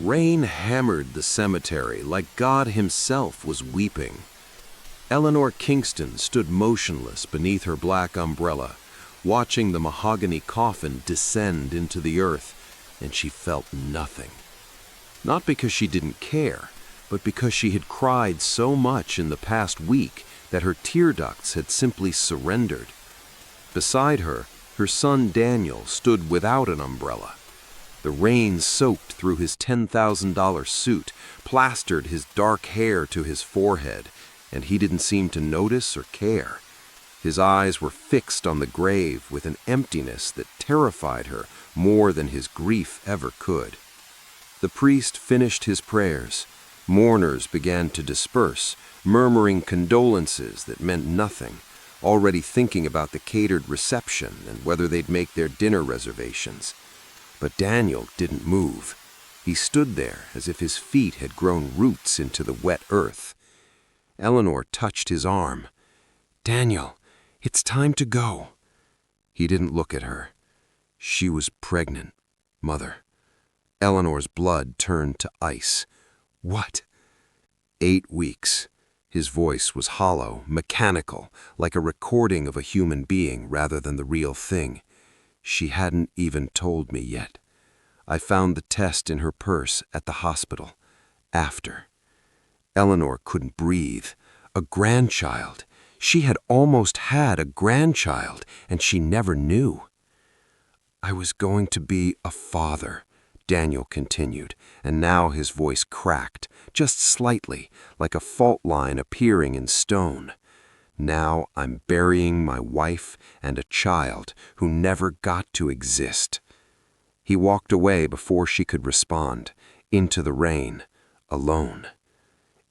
Rain hammered the cemetery like God himself was weeping. Eleanor Kingston stood motionless beneath her black umbrella, watching the mahogany coffin descend into the earth, and she felt nothing. Not because she didn't care, but because she had cried so much in the past week that her tear ducts had simply surrendered. Beside her, her son Daniel stood without an umbrella. The rain soaked through his $10,000 suit, plastered his dark hair to his forehead, and he didn't seem to notice or care. His eyes were fixed on the grave with an emptiness that terrified her more than his grief ever could. The priest finished his prayers. Mourners began to disperse, murmuring condolences that meant nothing, already thinking about the catered reception and whether they'd make their dinner reservations. But Daniel didn't move. He stood there as if his feet had grown roots into the wet earth. Eleanor touched his arm. "Daniel, it's time to go." He didn't look at her. She was pregnant, Mother. Eleanor's blood turned to ice. "What?" 8 weeks. His voice was hollow, mechanical, like a recording of a human being rather than the real thing. She hadn't even told me yet. I found the test in her purse at the hospital. After. Eleanor couldn't breathe. A grandchild. She had almost had a grandchild, and she never knew. "I was going to be a father," Daniel continued, and now his voice cracked, just slightly, like a fault line appearing in stone. "Now I'm burying my wife and a child who never got to exist." He walked away before she could respond, into the rain, alone.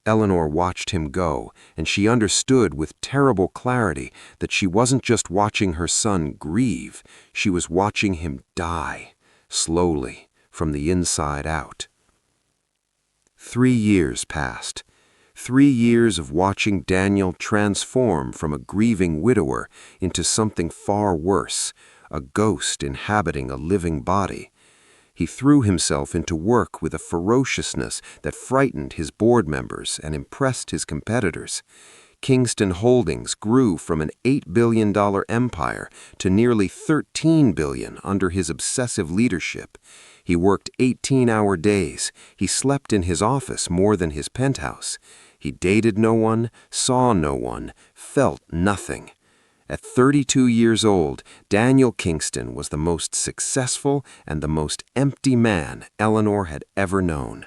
Eleanor watched him go, and she understood with terrible clarity that she wasn't just watching her son grieve, she was watching him die, slowly, from the inside out. 3 years passed. 3 years of watching Daniel transform from a grieving widower into something far worse, a ghost inhabiting a living body. He threw himself into work with a ferociousness that frightened his board members and impressed his competitors. Kingston Holdings grew from an $8 billion empire to nearly $13 billion under his obsessive leadership. He worked 18-hour days. He slept in his office more than his penthouse. He dated no one, saw no one, felt nothing. At 32 years old, Daniel Kingston was the most successful and the most empty man Eleanor had ever known.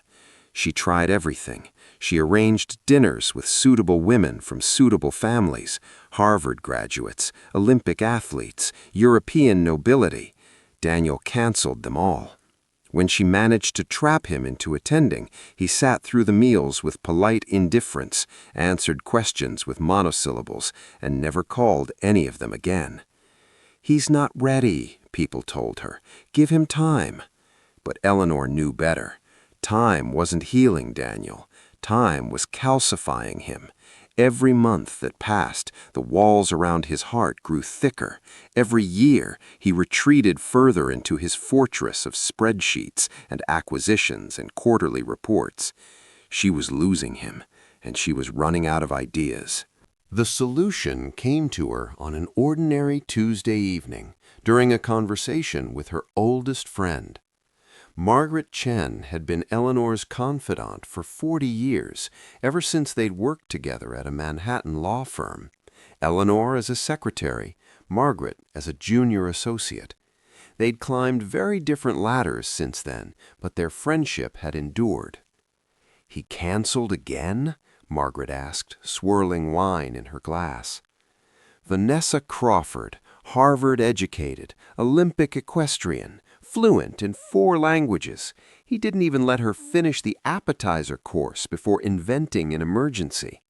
She tried everything. She arranged dinners with suitable women from suitable families, Harvard graduates, Olympic athletes, European nobility. Daniel canceled them all. When she managed to trap him into attending, he sat through the meals with polite indifference, answered questions with monosyllables, and never called any of them again. "He's not ready," people told her. "Give him time." But Eleanor knew better. Time wasn't healing Daniel. Time was calcifying him. Every month that passed, the walls around his heart grew thicker. Every year, he retreated further into his fortress of spreadsheets and acquisitions and quarterly reports. She was losing him, and she was running out of ideas. The solution came to her on an ordinary Tuesday evening, during a conversation with her oldest friend. Margaret Chen had been Eleanor's confidant for 40 years, ever since they'd worked together at a Manhattan law firm. Eleanor as a secretary, Margaret as a junior associate. They'd climbed very different ladders since then, but their friendship had endured. "He canceled again?" Margaret asked, swirling wine in her glass. Vanessa Crawford, Harvard-educated, Olympic equestrian, fluent in 4 languages. He didn't even let her finish the appetizer course before inventing an emergency.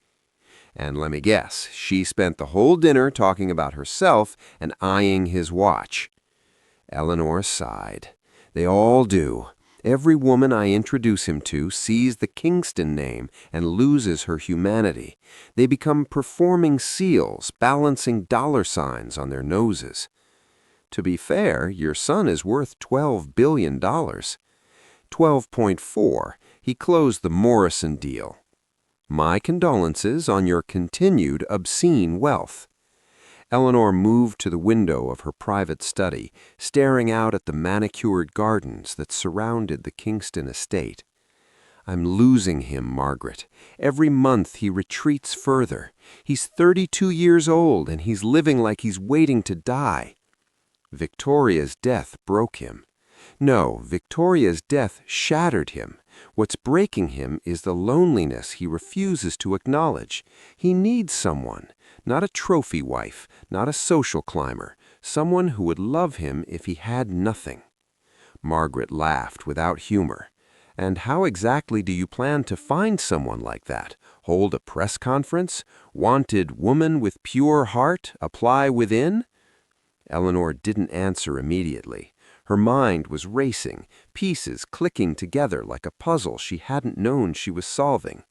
And let me guess, she spent the whole dinner talking about herself and eyeing his watch. Eleanor sighed. "They all do. Every woman I introduce him to sees the Kingston name and loses her humanity. They become performing seals, balancing dollar signs on their noses." "To be fair, your son is worth $12 billion. 12.4. He closed the Morrison deal. My condolences on your continued obscene wealth. Eleanor moved to the window of her private study, staring out at the manicured gardens that surrounded the Kingston estate. I'm losing him, Margaret. Every month he retreats further. He's 32 years old and he's living like he's waiting to die. Victoria's death broke him. No, Victoria's death shattered him. What's breaking him is the loneliness he refuses to acknowledge. He needs someone, not a trophy wife, not a social climber, someone who would love him if he had nothing. Margaret laughed without humor. And how exactly do you plan to find someone like that? Hold a press conference? Wanted woman with pure heart, apply within? Eleanor didn't answer immediately. Her mind was racing, pieces clicking together like a puzzle she hadn't known she was solving.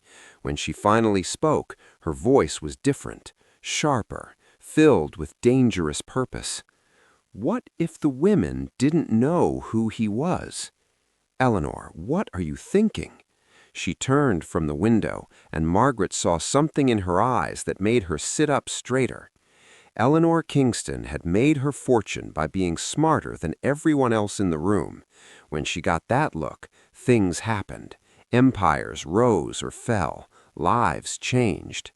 When she finally spoke, her voice was different, sharper, filled with dangerous purpose. What if the women didn't know who he was? Eleanor, what are you thinking? She turned from the window, and Margaret saw something in her eyes that made her sit up straighter. Eleanor Kingston had made her fortune by being smarter than everyone else in the room. When she got that look, things happened. Empires rose or fell. Lives changed.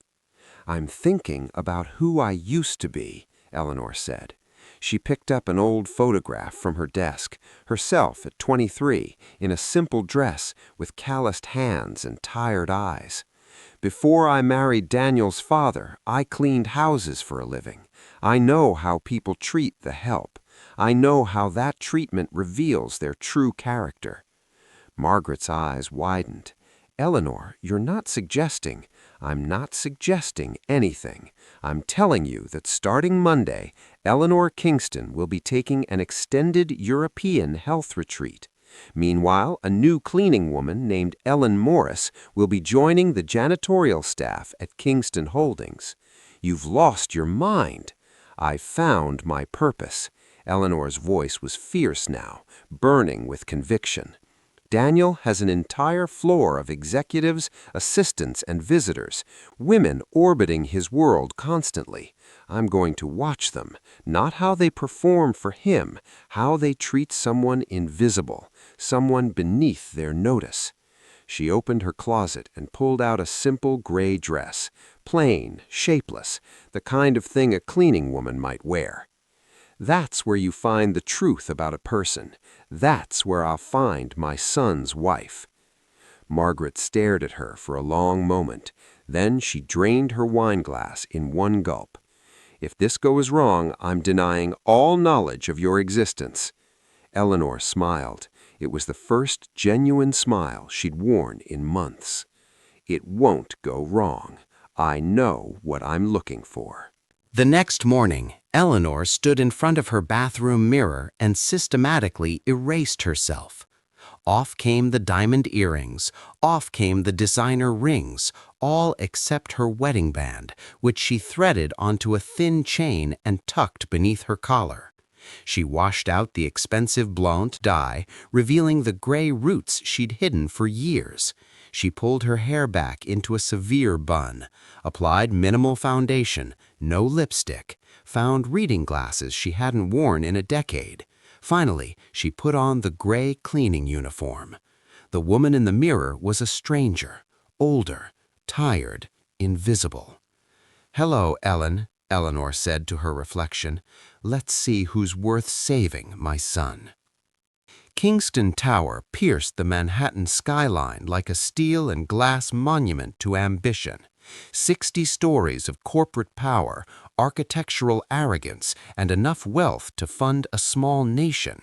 I'm thinking about who I used to be, Eleanor said. She picked up an old photograph from her desk, herself at 23, in a simple dress, with calloused hands and tired eyes. Before I married Daniel's father, I cleaned houses for a living. I know how people treat the help. I know how that treatment reveals their true character. Margaret's eyes widened. Eleanor, you're not suggesting. I'm not suggesting anything. I'm telling you that starting Monday, Eleanor Kingston will be taking an extended European health retreat. Meanwhile, a new cleaning woman named Ellen Morris will be joining the janitorial staff at Kingston Holdings. You've lost your mind. I've found my purpose. Eleanor's voice was fierce now, burning with conviction. Daniel has an entire floor of executives, assistants, and visitors, women orbiting his world constantly. I'm going to watch them, not how they perform for him, how they treat someone invisible, someone beneath their notice. She opened her closet and pulled out a simple gray dress, plain, shapeless, the kind of thing a cleaning woman might wear. That's where you find the truth about a person. That's where I'll find my son's wife. Margaret stared at her for a long moment. Then she drained her wineglass in one gulp. If this goes wrong, I'm denying all knowledge of your existence. Eleanor smiled. It was the first genuine smile she'd worn in months. It won't go wrong. I know what I'm looking for. The next morning, Eleanor stood in front of her bathroom mirror and systematically erased herself. Off came the diamond earrings, off came the designer rings, all except her wedding band, which she threaded onto a thin chain and tucked beneath her collar. She washed out the expensive blonde dye, revealing the gray roots she'd hidden for years. She pulled her hair back into a severe bun, applied minimal foundation, no lipstick, found reading glasses she hadn't worn in a decade. Finally, she put on the gray cleaning uniform. The woman in the mirror was a stranger, older, tired, invisible. "Hello, Ellen," Eleanor said to her reflection. "Let's see who's worth saving, my son." Kingston Tower pierced the Manhattan skyline like a steel and glass monument to ambition. 60 stories of corporate power, architectural arrogance, and enough wealth to fund a small nation.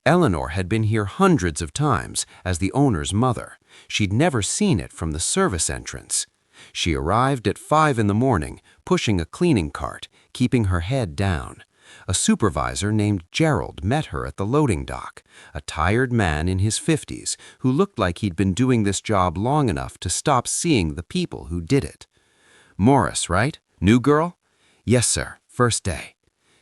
Eleanor had been here hundreds of times as the owner's mother. She'd never seen it from the service entrance. She arrived at 5 in the morning, pushing a cleaning cart, keeping her head down. A supervisor named Gerald met her at the loading dock, a tired man in his 50s who looked like he'd been doing this job long enough to stop seeing the people who did it. "Morris, right? New girl?" "Yes, sir. First day."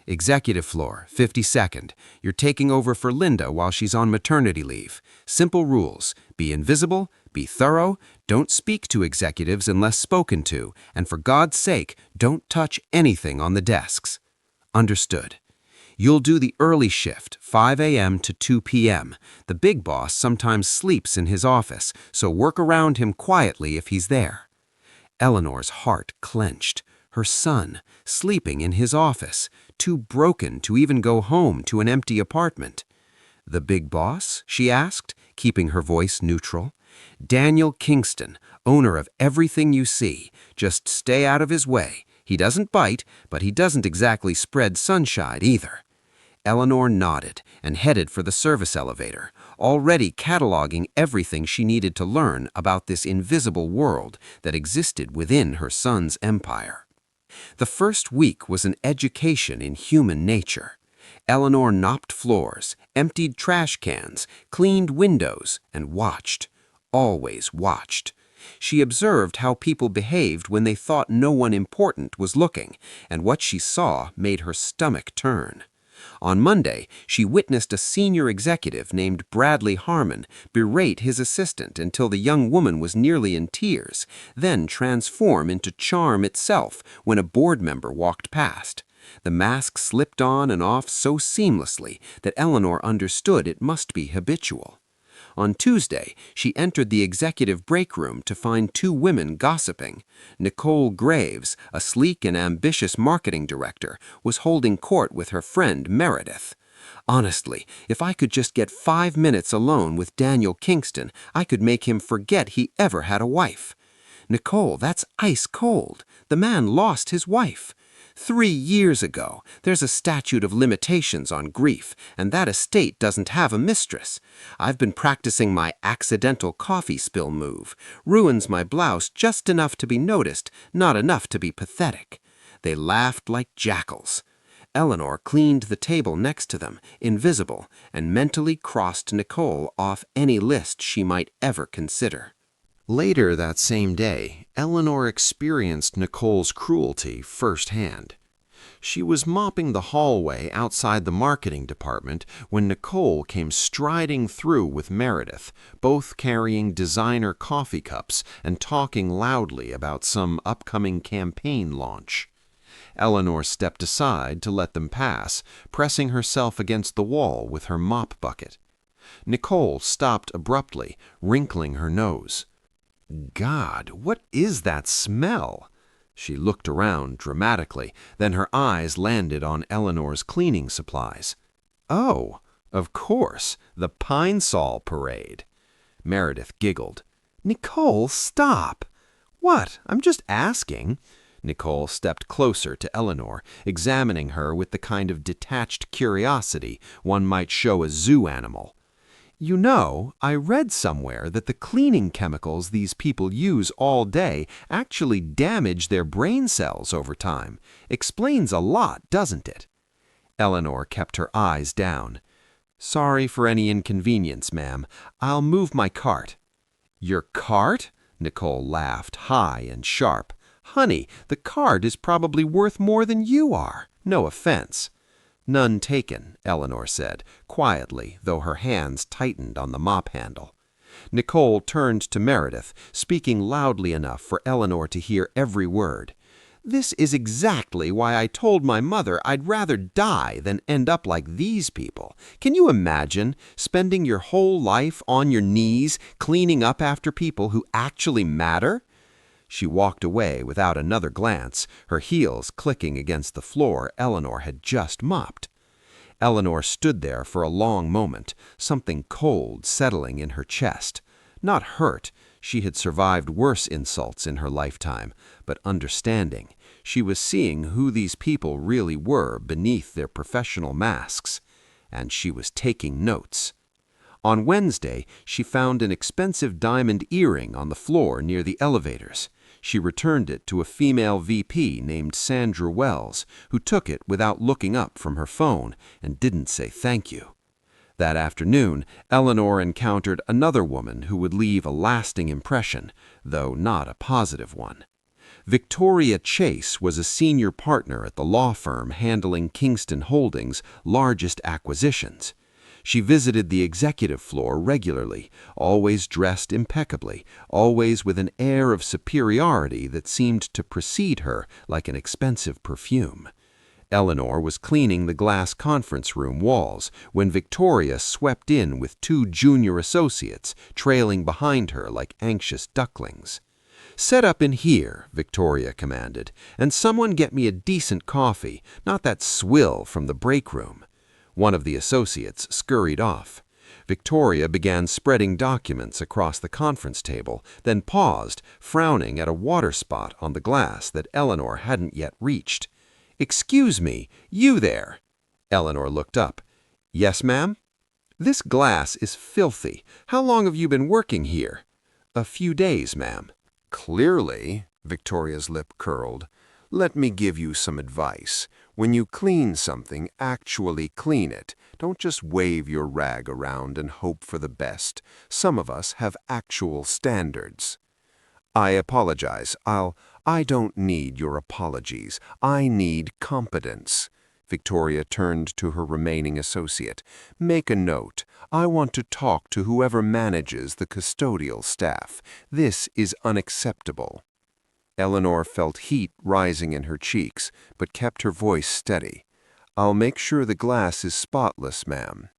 Executive floor, 52nd. You're taking over for Linda while she's on maternity leave. Simple rules. Be invisible, be thorough, don't speak to executives unless spoken to, and for God's sake, don't touch anything on the desks. Understood. You'll do the early shift, 5 a.m. to 2 p.m. The big boss sometimes sleeps in his office, so work around him quietly if he's there. Eleanor's heart clenched. Her son, sleeping in his office, too broken to even go home to an empty apartment. The big boss? She asked, keeping her voice neutral. Daniel Kingston, owner of everything you see. Just stay out of his way. He doesn't bite, but he doesn't exactly spread sunshine either. Eleanor nodded and headed for the service elevator, already cataloging everything she needed to learn about this invisible world that existed within her son's empire. The first week was an education in human nature. Eleanor mopped floors, emptied trash cans, cleaned windows, and watched. Always watched. She observed how people behaved when they thought no one important was looking, and what she saw made her stomach turn. On Monday, she witnessed a senior executive named Bradley Harmon berate his assistant until the young woman was nearly in tears, then transform into charm itself when a board member walked past. The mask slipped on and off so seamlessly that Eleanor understood it must be habitual. On Tuesday, she entered the executive break room to find two women gossiping. Nicole Graves, a sleek and ambitious marketing director, was holding court with her friend Meredith. Honestly, if I could just get 5 minutes alone with Daniel Kingston, I could make him forget he ever had a wife. Nicole, that's ice cold. The man lost his wife. 3 years ago. There's a statute of limitations on grief, and that estate doesn't have a mistress. I've been practicing my accidental coffee spill move. Ruins my blouse just enough to be noticed, not enough to be pathetic. They laughed like jackals. Eleanor cleaned the table next to them, invisible, and mentally crossed Nicole off any list she might ever consider. Later that same day, Eleanor experienced Nicole's cruelty firsthand. She was mopping the hallway outside the marketing department when Nicole came striding through with Meredith, both carrying designer coffee cups and talking loudly about some upcoming campaign launch. Eleanor stepped aside to let them pass, pressing herself against the wall with her mop bucket. Nicole stopped abruptly, wrinkling her nose. God, what is that smell? She looked around dramatically, then her eyes landed on Eleanor's cleaning supplies. Oh, of course, the Pine Sol parade. Meredith giggled. Nicole, stop! What? I'm just asking. Nicole stepped closer to Eleanor, examining her with the kind of detached curiosity one might show a zoo animal. You know, I read somewhere that the cleaning chemicals these people use all day actually damage their brain cells over time. Explains a lot, doesn't it? Eleanor kept her eyes down. Sorry for any inconvenience, ma'am. I'll move my cart. Your cart? Nicole laughed, high and sharp. Honey, the cart is probably worth more than you are. No offense. None taken, Eleanor said, quietly, though her hands tightened on the mop handle. Nicole turned to Meredith, speaking loudly enough for Eleanor to hear every word. This is exactly why I told my mother I'd rather die than end up like these people. Can you imagine spending your whole life on your knees cleaning up after people who actually matter? She walked away without another glance, her heels clicking against the floor Eleanor had just mopped. Eleanor stood there for a long moment, something cold settling in her chest. Not hurt, she had survived worse insults in her lifetime, but understanding. She was seeing who these people really were beneath their professional masks, and she was taking notes. On Wednesday, she found an expensive diamond earring on the floor near the elevators. She returned it to a female VP named Sandra Wells, who took it without looking up from her phone and didn't say thank you. That afternoon, Eleanor encountered another woman who would leave a lasting impression, though not a positive one. Victoria Chase was a senior partner at the law firm handling Kingston Holdings' largest acquisitions. She visited the executive floor regularly, always dressed impeccably, always with an air of superiority that seemed to precede her like an expensive perfume. Eleanor was cleaning the glass conference room walls when Victoria swept in with 2 junior associates trailing behind her like anxious ducklings. "Set up in here," Victoria commanded, "and someone get me a decent coffee, not that swill from the break room." One of the associates scurried off. Victoria began spreading documents across the conference table, then paused, frowning at a water spot on the glass that Eleanor hadn't yet reached. "Excuse me, you there." Eleanor looked up. "Yes, ma'am?" "This glass is filthy. How long have you been working here?" "A few days, ma'am." "Clearly," Victoria's lip curled. "Let me give you some advice. When you clean something, actually clean it. Don't just wave your rag around and hope for the best. Some of us have actual standards." "I apologize. I don't need your apologies. I need competence." Victoria turned to her remaining associate. "Make a note. I want to talk to whoever manages the custodial staff. This is unacceptable." Eleanor felt heat rising in her cheeks, but kept her voice steady. "I'll make sure the glass is spotless, ma'am."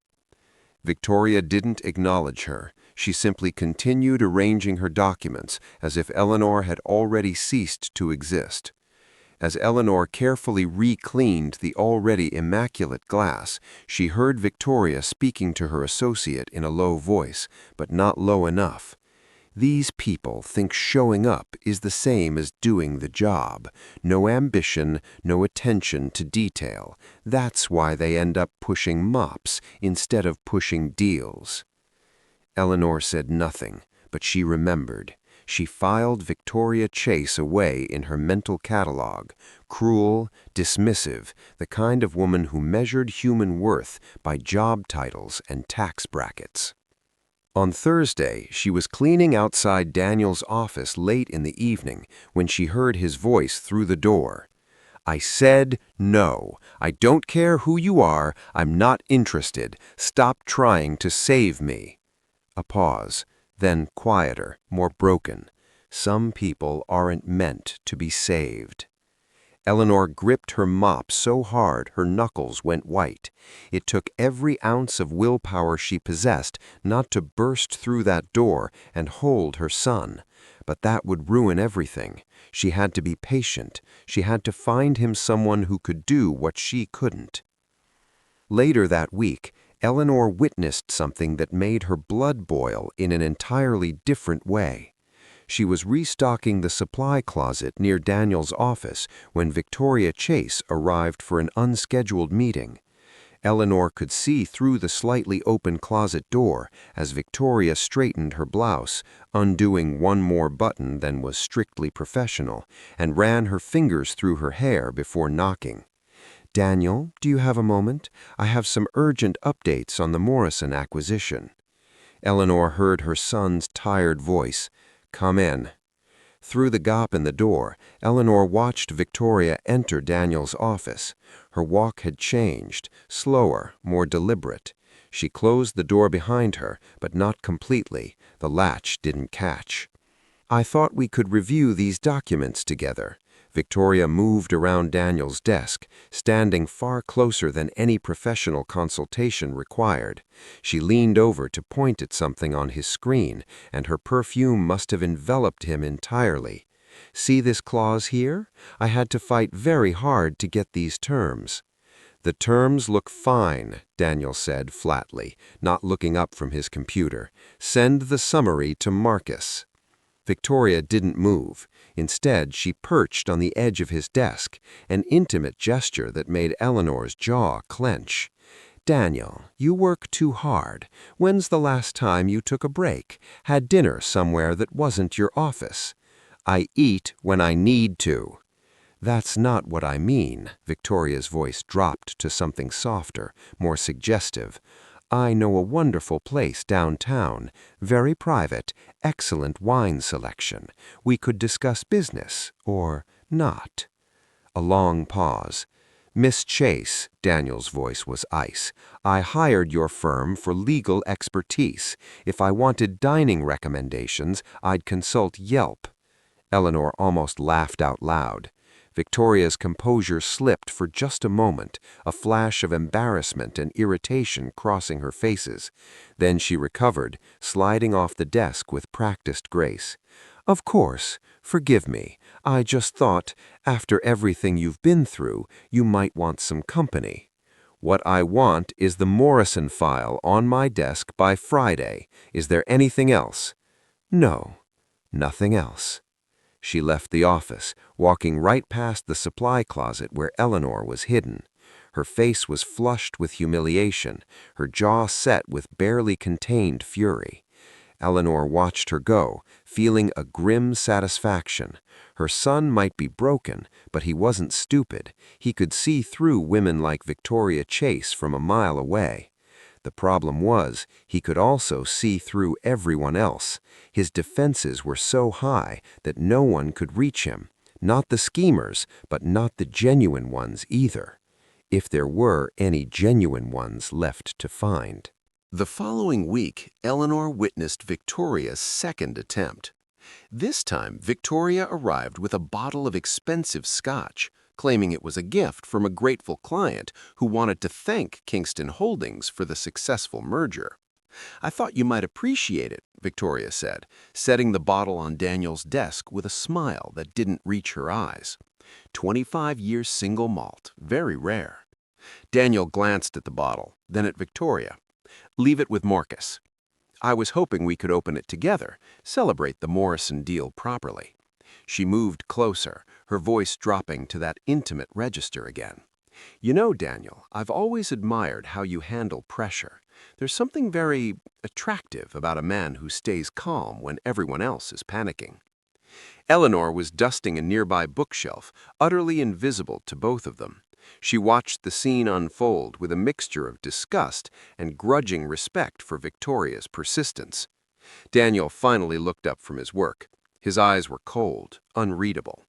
Victoria didn't acknowledge her. She simply continued arranging her documents as if Eleanor had already ceased to exist. As Eleanor carefully re-cleaned the already immaculate glass, she heard Victoria speaking to her associate in a low voice, but not low enough. "These people think showing up is the same as doing the job. No ambition, no attention to detail. That's why they end up pushing mops instead of pushing deals." Eleanor said nothing, but she remembered. She filed Victoria Chase away in her mental catalog. Cruel, dismissive, the kind of woman who measured human worth by job titles and tax brackets. On Thursday, she was cleaning outside Daniel's office late in the evening when she heard his voice through the door. "I said no. I don't care who you are. I'm not interested. Stop trying to save me." A pause, then quieter, more broken. "Some people aren't meant to be saved." Eleanor gripped her mop so hard her knuckles went white. It took every ounce of willpower she possessed not to burst through that door and hold her son. But that would ruin everything. She had to be patient. She had to find him someone who could do what she couldn't. Later that week, Eleanor witnessed something that made her blood boil in an entirely different way. She was restocking the supply closet near Daniel's office when Victoria Chase arrived for an unscheduled meeting. Eleanor could see through the slightly open closet door as Victoria straightened her blouse, undoing one more button than was strictly professional, and ran her fingers through her hair before knocking. "Daniel, do you have a moment? I have some urgent updates on the Morrison acquisition." Eleanor heard her son's tired voice. "Come in." Through the gap in the door, Eleanor watched Victoria enter Daniel's office. Her walk had changed, slower, more deliberate. She closed the door behind her, but not completely. The latch didn't catch. "I thought we could review these documents together." Victoria moved around Daniel's desk, standing far closer than any professional consultation required. She leaned over to point at something on his screen, and her perfume must have enveloped him entirely. "See this clause here? I had to fight very hard to get these terms." "The terms look fine," Daniel said flatly, not looking up from his computer. "Send the summary to Marcus." Victoria didn't move. Instead, she perched on the edge of his desk, an intimate gesture that made Eleanor's jaw clench. "Daniel, you work too hard. When's the last time you took a break? Had dinner somewhere that wasn't your office?" "I eat when I need to." "That's not what I mean." Victoria's voice dropped to something softer, more suggestive. I know a wonderful place downtown, very private, excellent wine selection. We could discuss business, or not." A long pause. "Miss Chase," Daniel's voice was ice, "I hired your firm for legal expertise. If I wanted dining recommendations, I'd consult Yelp." Eleanor almost laughed out loud. Victoria's composure slipped for just a moment, a flash of embarrassment and irritation crossing her faces. Then she recovered, sliding off the desk with practiced grace. "Of course, forgive me. I just thought, after everything you've been through, you might want some company. What I want is the Morrison file on my desk by Friday. Is there anything else?" "No, nothing else." She left the office, walking right past the supply closet where Eleanor was hidden. Her face was flushed with humiliation, her jaw set with barely contained fury. Eleanor watched her go, feeling a grim satisfaction. Her son might be broken, but he wasn't stupid. He could see through women like Victoria Chase from a mile away. The problem was, he could also see through everyone else. His defenses were so high that no one could reach him. Not the schemers, but not the genuine ones either. If there were any genuine ones left to find. The following week, Eleanor witnessed Victoria's second attempt. This time, Victoria arrived with a bottle of expensive scotch, claiming it was a gift from a grateful client who wanted to thank Kingston Holdings for the successful merger. "I thought you might appreciate it," Victoria said, setting the bottle on Daniel's desk with a smile that didn't reach her eyes. 25 years single malt, very rare. Daniel glanced at the bottle, then at Victoria. "Leave it with Marcus. I was hoping we could open it together, celebrate the Morrison deal properly." She moved closer, her voice dropping to that intimate register again. "You know, Daniel, I've always admired how you handle pressure. There's something very attractive about a man who stays calm when everyone else is panicking." Eleanor was dusting a nearby bookshelf, utterly invisible to both of them. She watched the scene unfold with a mixture of disgust and grudging respect for Victoria's persistence. Daniel finally looked up from his work. His eyes were cold, unreadable.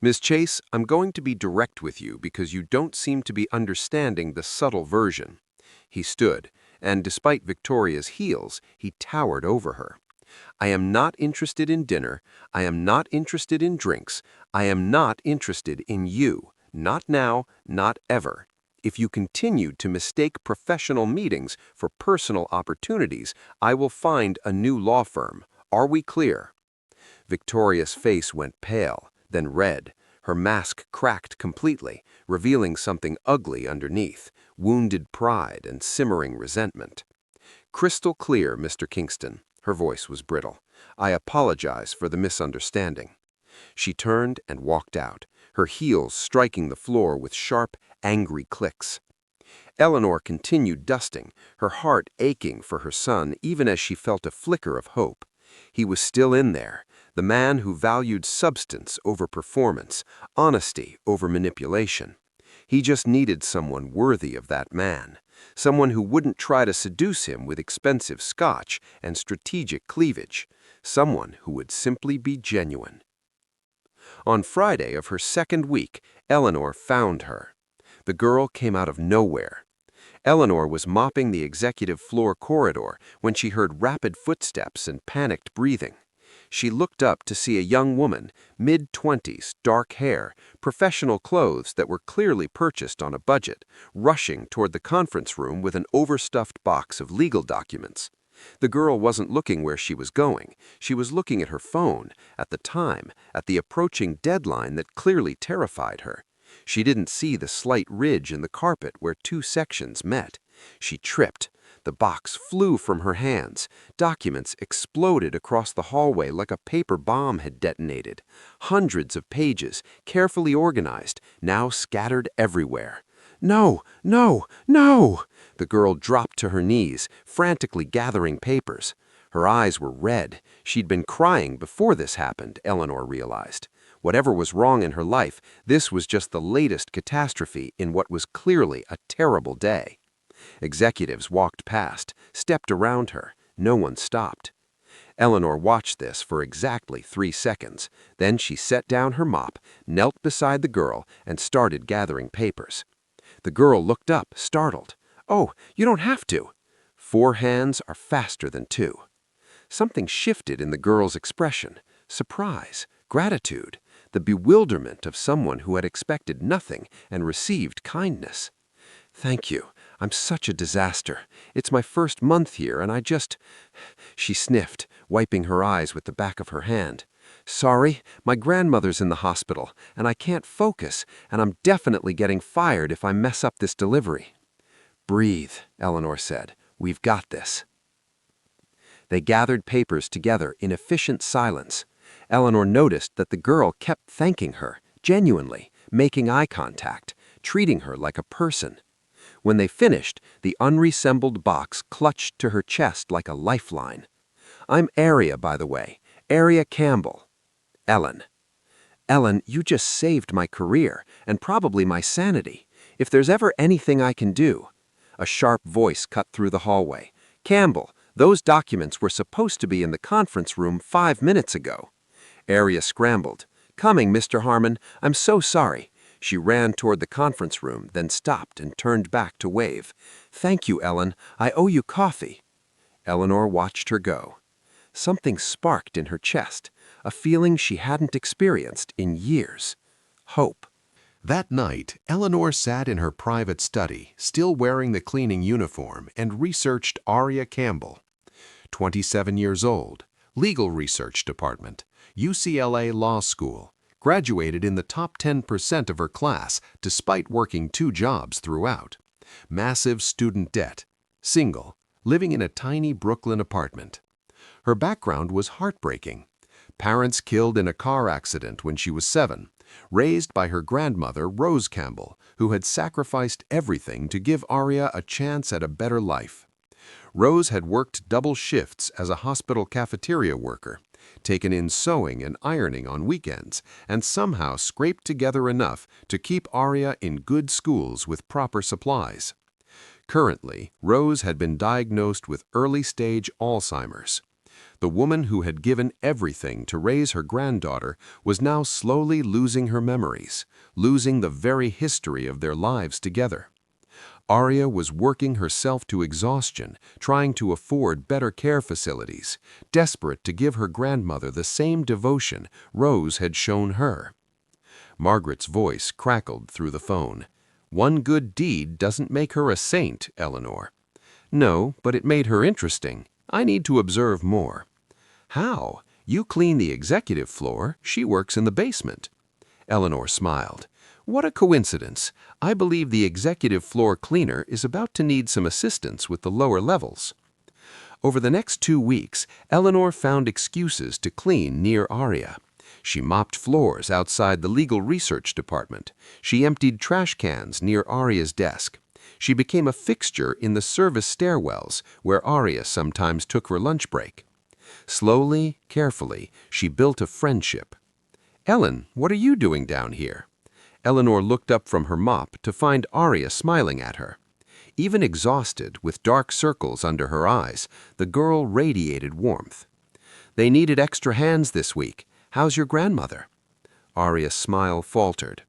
"Miss Chase, I'm going to be direct with you because you don't seem to be understanding the subtle version." He stood, and despite Victoria's heels, he towered over her. "I am not interested in dinner. I am not interested in drinks. I am not interested in you. Not now, not ever. If you continue to mistake professional meetings for personal opportunities, I will find a new law firm. Are we clear?" Victoria's face went pale, then red. Her mask cracked completely, revealing something ugly underneath, wounded pride and simmering resentment. "Crystal clear, Mr. Kingston." Her voice was brittle. "I apologize for the misunderstanding." She turned and walked out, her heels striking the floor with sharp, angry clicks. Eleanor continued dusting, her heart aching for her son even as she felt a flicker of hope. He was still in there, the man who valued substance over performance, honesty over manipulation. He just needed someone worthy of that man, someone who wouldn't try to seduce him with expensive scotch and strategic cleavage, someone who would simply be genuine. On Friday of her second week, Eleanor found her. The girl came out of nowhere. Eleanor was mopping the executive floor corridor when she heard rapid footsteps and panicked breathing. She looked up to see a young woman, mid-20s, dark hair, professional clothes that were clearly purchased on a budget, rushing toward the conference room with an overstuffed box of legal documents. The girl wasn't looking where she was going. She was looking at her phone, at the time, at the approaching deadline that clearly terrified her. She didn't see the slight ridge in the carpet where two sections met. She tripped. The box flew from her hands. Documents exploded across the hallway like a paper bomb had detonated. Hundreds of pages, carefully organized, now scattered everywhere. "No, no, no!" The girl dropped to her knees, frantically gathering papers. Her eyes were red. She'd been crying before this happened, Eleanor realized. Whatever was wrong in her life, this was just the latest catastrophe in what was clearly a terrible day. Executives walked past, stepped around her. No one stopped. Eleanor watched this for exactly 3 seconds. Then she set down her mop, knelt beside the girl, and started gathering papers. The girl looked up, startled. "Oh, you don't have to." 4 hands are faster than 2. Something shifted in the girl's expression. Surprise, gratitude, the bewilderment of someone who had expected nothing and received kindness. "Thank you. I'm such a disaster. It's my first month here and I just—" She sniffed, wiping her eyes with the back of her hand. "Sorry, my grandmother's in the hospital and I can't focus, and I'm definitely getting fired if I mess up this delivery." "Breathe," Eleanor said. "We've got this." They gathered papers together in efficient silence. Eleanor noticed that the girl kept thanking her, genuinely, making eye contact, treating her like a person. When they finished, the unreassembled box clutched to her chest like a lifeline. "I'm Aria, by the way. Aria Campbell." "Ellen." "Ellen, you just saved my career, and probably my sanity. If there's ever anything I can do—" A sharp voice cut through the hallway. "Campbell, those documents were supposed to be in the conference room 5 minutes ago." Aria scrambled. "Coming, Mr. Harmon. I'm so sorry." She ran toward the conference room, then stopped and turned back to wave. "Thank you, Ellen. I owe you coffee." Eleanor watched her go. Something sparked in her chest, a feeling she hadn't experienced in years. Hope. That night, Eleanor sat in her private study, still wearing the cleaning uniform, and researched Aria Campbell. 27 years old, Legal Research Department, UCLA Law School, graduated in the top 10% of her class despite working 2 jobs throughout. Massive student debt, single, living in a tiny Brooklyn apartment. Her background was heartbreaking. Parents killed in a car accident when she was 7, raised by her grandmother, Rose Campbell, who had sacrificed everything to give Aria a chance at a better life. Rose had worked double shifts as a hospital cafeteria worker, taken in sewing and ironing on weekends, and somehow scraped together enough to keep Aria in good schools with proper supplies. Currently, Rose had been diagnosed with early-stage Alzheimer's. The woman who had given everything to raise her granddaughter was now slowly losing her memories, losing the very history of their lives together. Aria was working herself to exhaustion, trying to afford better care facilities, desperate to give her grandmother the same devotion Rose had shown her. Margaret's voice crackled through the phone. "One good deed doesn't make her a saint, Eleanor." "No, but it made her interesting. I need to observe more." "How? You clean the executive floor, she works in the basement." Eleanor smiled. "What a coincidence. I believe the executive floor cleaner is about to need some assistance with the lower levels." Over the next 2 weeks, Eleanor found excuses to clean near Aria. She mopped floors outside the legal research department. She emptied trash cans near Aria's desk. She became a fixture in the service stairwells, where Aria sometimes took her lunch break. Slowly, carefully, she built a friendship. "Ellen, what are you doing down here?" Eleanor looked up from her mop to find Aria smiling at her. Even exhausted, with dark circles under her eyes, the girl radiated warmth. "They needed extra hands this week. How's your grandmother?" Aria's smile faltered.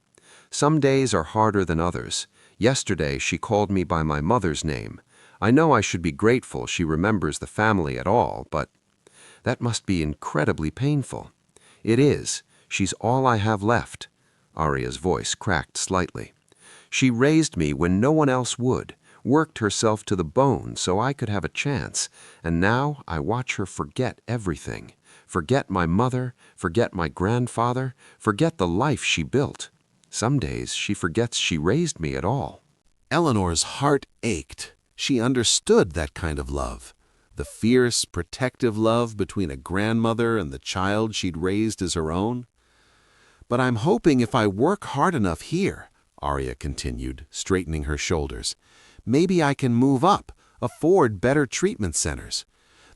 "Some days are harder than others. Yesterday she called me by my mother's name. I know I should be grateful she remembers the family at all, but that must be incredibly painful." "It is. She's all I have left." Aria's voice cracked slightly. "She raised me when no one else would, worked herself to the bone so I could have a chance, and now I watch her forget everything. Forget my mother, forget my grandfather, forget the life she built. Some days she forgets she raised me at all." Eleanor's heart ached. She understood that kind of love. The fierce, protective love between a grandmother and the child she'd raised as her own. "But I'm hoping if I work hard enough here," Aria continued, straightening her shoulders, "maybe I can move up, afford better treatment centers.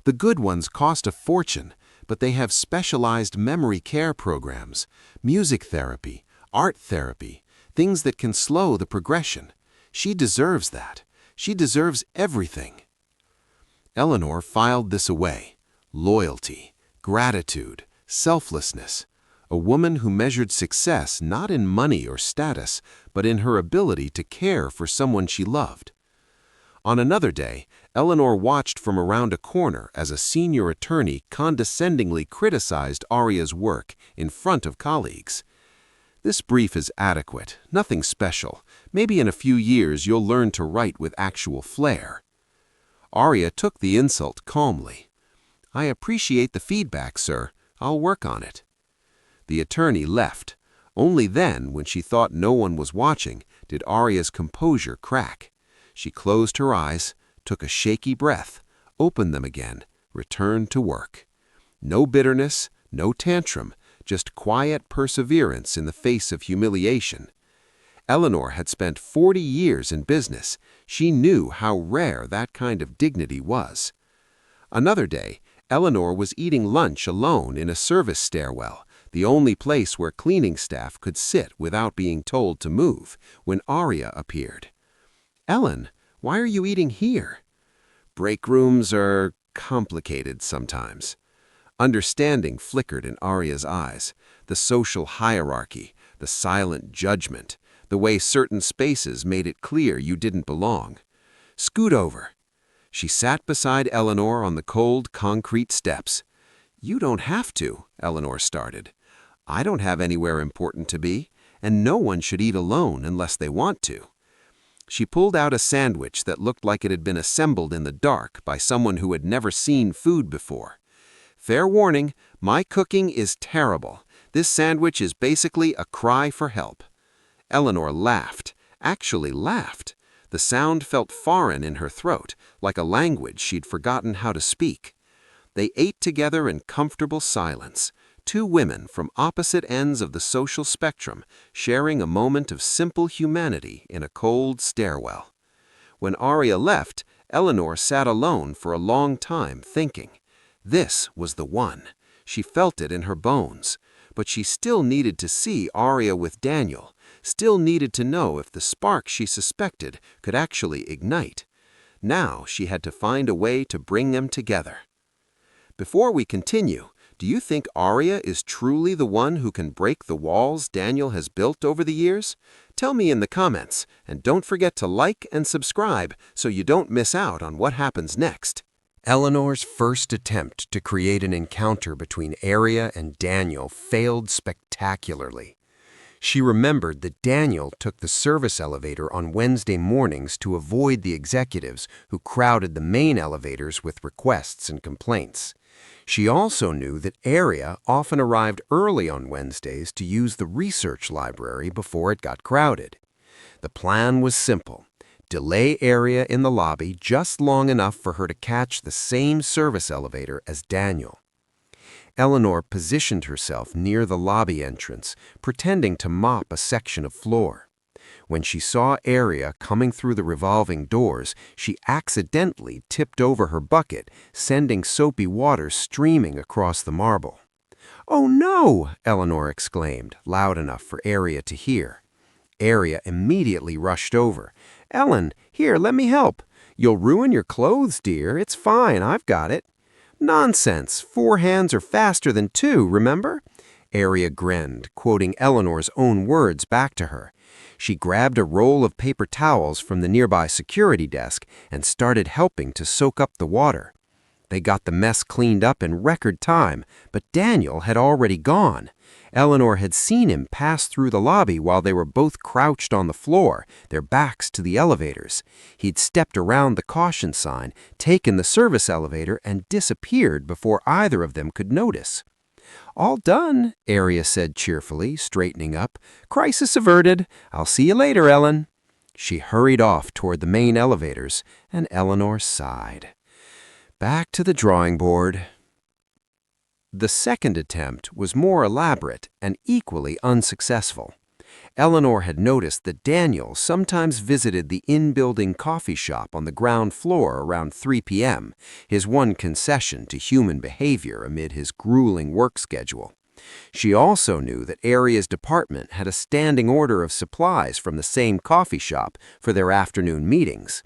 The good ones cost a fortune, but they have specialized memory care programs, music therapy, art therapy, things that can slow the progression. She deserves that. She deserves everything. Eleanor filed this away. Loyalty, gratitude, selflessness. A woman who measured success not in money or status, but in her ability to care for someone she loved. On another day, Eleanor watched from around a corner as a senior attorney condescendingly criticized Arya's work in front of colleagues. This brief is adequate, nothing special. Maybe in a few years you'll learn to write with actual flair. Arya took the insult calmly. I appreciate the feedback, sir. I'll work on it. The attorney left. Only then, when she thought no one was watching, did Arya's composure crack. She closed her eyes, took a shaky breath, opened them again, returned to work. No bitterness, no tantrum, just quiet perseverance in the face of humiliation. Eleanor had spent 40 years in business. She knew how rare that kind of dignity was. Another day, Eleanor was eating lunch alone in a service stairwell, the only place where cleaning staff could sit without being told to move, when Arya appeared. "Ellen, why are you eating here?" "Break rooms are complicated sometimes." Understanding flickered in Arya's eyes. The social hierarchy, the silent judgment, the way certain spaces made it clear you didn't belong. "Scoot over." She sat beside Eleanor on the cold concrete steps. "You don't have to," Eleanor started. "I don't have anywhere important to be, and no one should eat alone unless they want to." She pulled out a sandwich that looked like it had been assembled in the dark by someone who had never seen food before. "Fair warning, my cooking is terrible. This sandwich is basically a cry for help." Eleanor laughed, actually laughed. The sound felt foreign in her throat, like a language she'd forgotten how to speak. They ate together in comfortable silence, two women from opposite ends of the social spectrum, sharing a moment of simple humanity in a cold stairwell. When Arya left, Eleanor sat alone for a long time thinking. This was the one. She felt it in her bones. But she still needed to see Arya with Daniel, still needed to know if the spark she suspected could actually ignite. Now she had to find a way to bring them together. Before we continue, do you think Arya is truly the one who can break the walls Daniel has built over the years? Tell me in the comments, and don't forget to like and subscribe so you don't miss out on what happens next. Eleanor's first attempt to create an encounter between Arya and Daniel failed spectacularly. She remembered that Daniel took the service elevator on Wednesday mornings to avoid the executives who crowded the main elevators with requests and complaints. She also knew that Arya often arrived early on Wednesdays to use the research library before it got crowded. The plan was simple. Delay Arya in the lobby just long enough for her to catch the same service elevator as Daniel. Eleanor positioned herself near the lobby entrance, pretending to mop a section of floor. When she saw Arya coming through the revolving doors, she accidentally tipped over her bucket, sending soapy water streaming across the marble. "Oh no!" Eleanor exclaimed, loud enough for Arya to hear. Arya immediately rushed over. "Ellen, here, let me help." "You'll ruin your clothes, dear. It's fine, I've got it." "Nonsense. 4 hands are faster than 2, remember?" Arya grinned, quoting Eleanor's own words back to her. She grabbed a roll of paper towels from the nearby security desk and started helping to soak up the water. They got the mess cleaned up in record time, but Daniel had already gone. Eleanor had seen him pass through the lobby while they were both crouched on the floor, their backs to the elevators. He'd stepped around the caution sign, taken the service elevator, and disappeared before either of them could notice. "All done," Arya said cheerfully, straightening up. "Crisis averted. I'll see you later, Ellen." She hurried off toward the main elevators, and Eleanor sighed. Back to the drawing board. The second attempt was more elaborate and equally unsuccessful. Eleanor had noticed that Daniel sometimes visited the in-building coffee shop on the ground floor around 3 p.m., his one concession to human behavior amid his grueling work schedule. She also knew that Arya's department had a standing order of supplies from the same coffee shop for their afternoon meetings.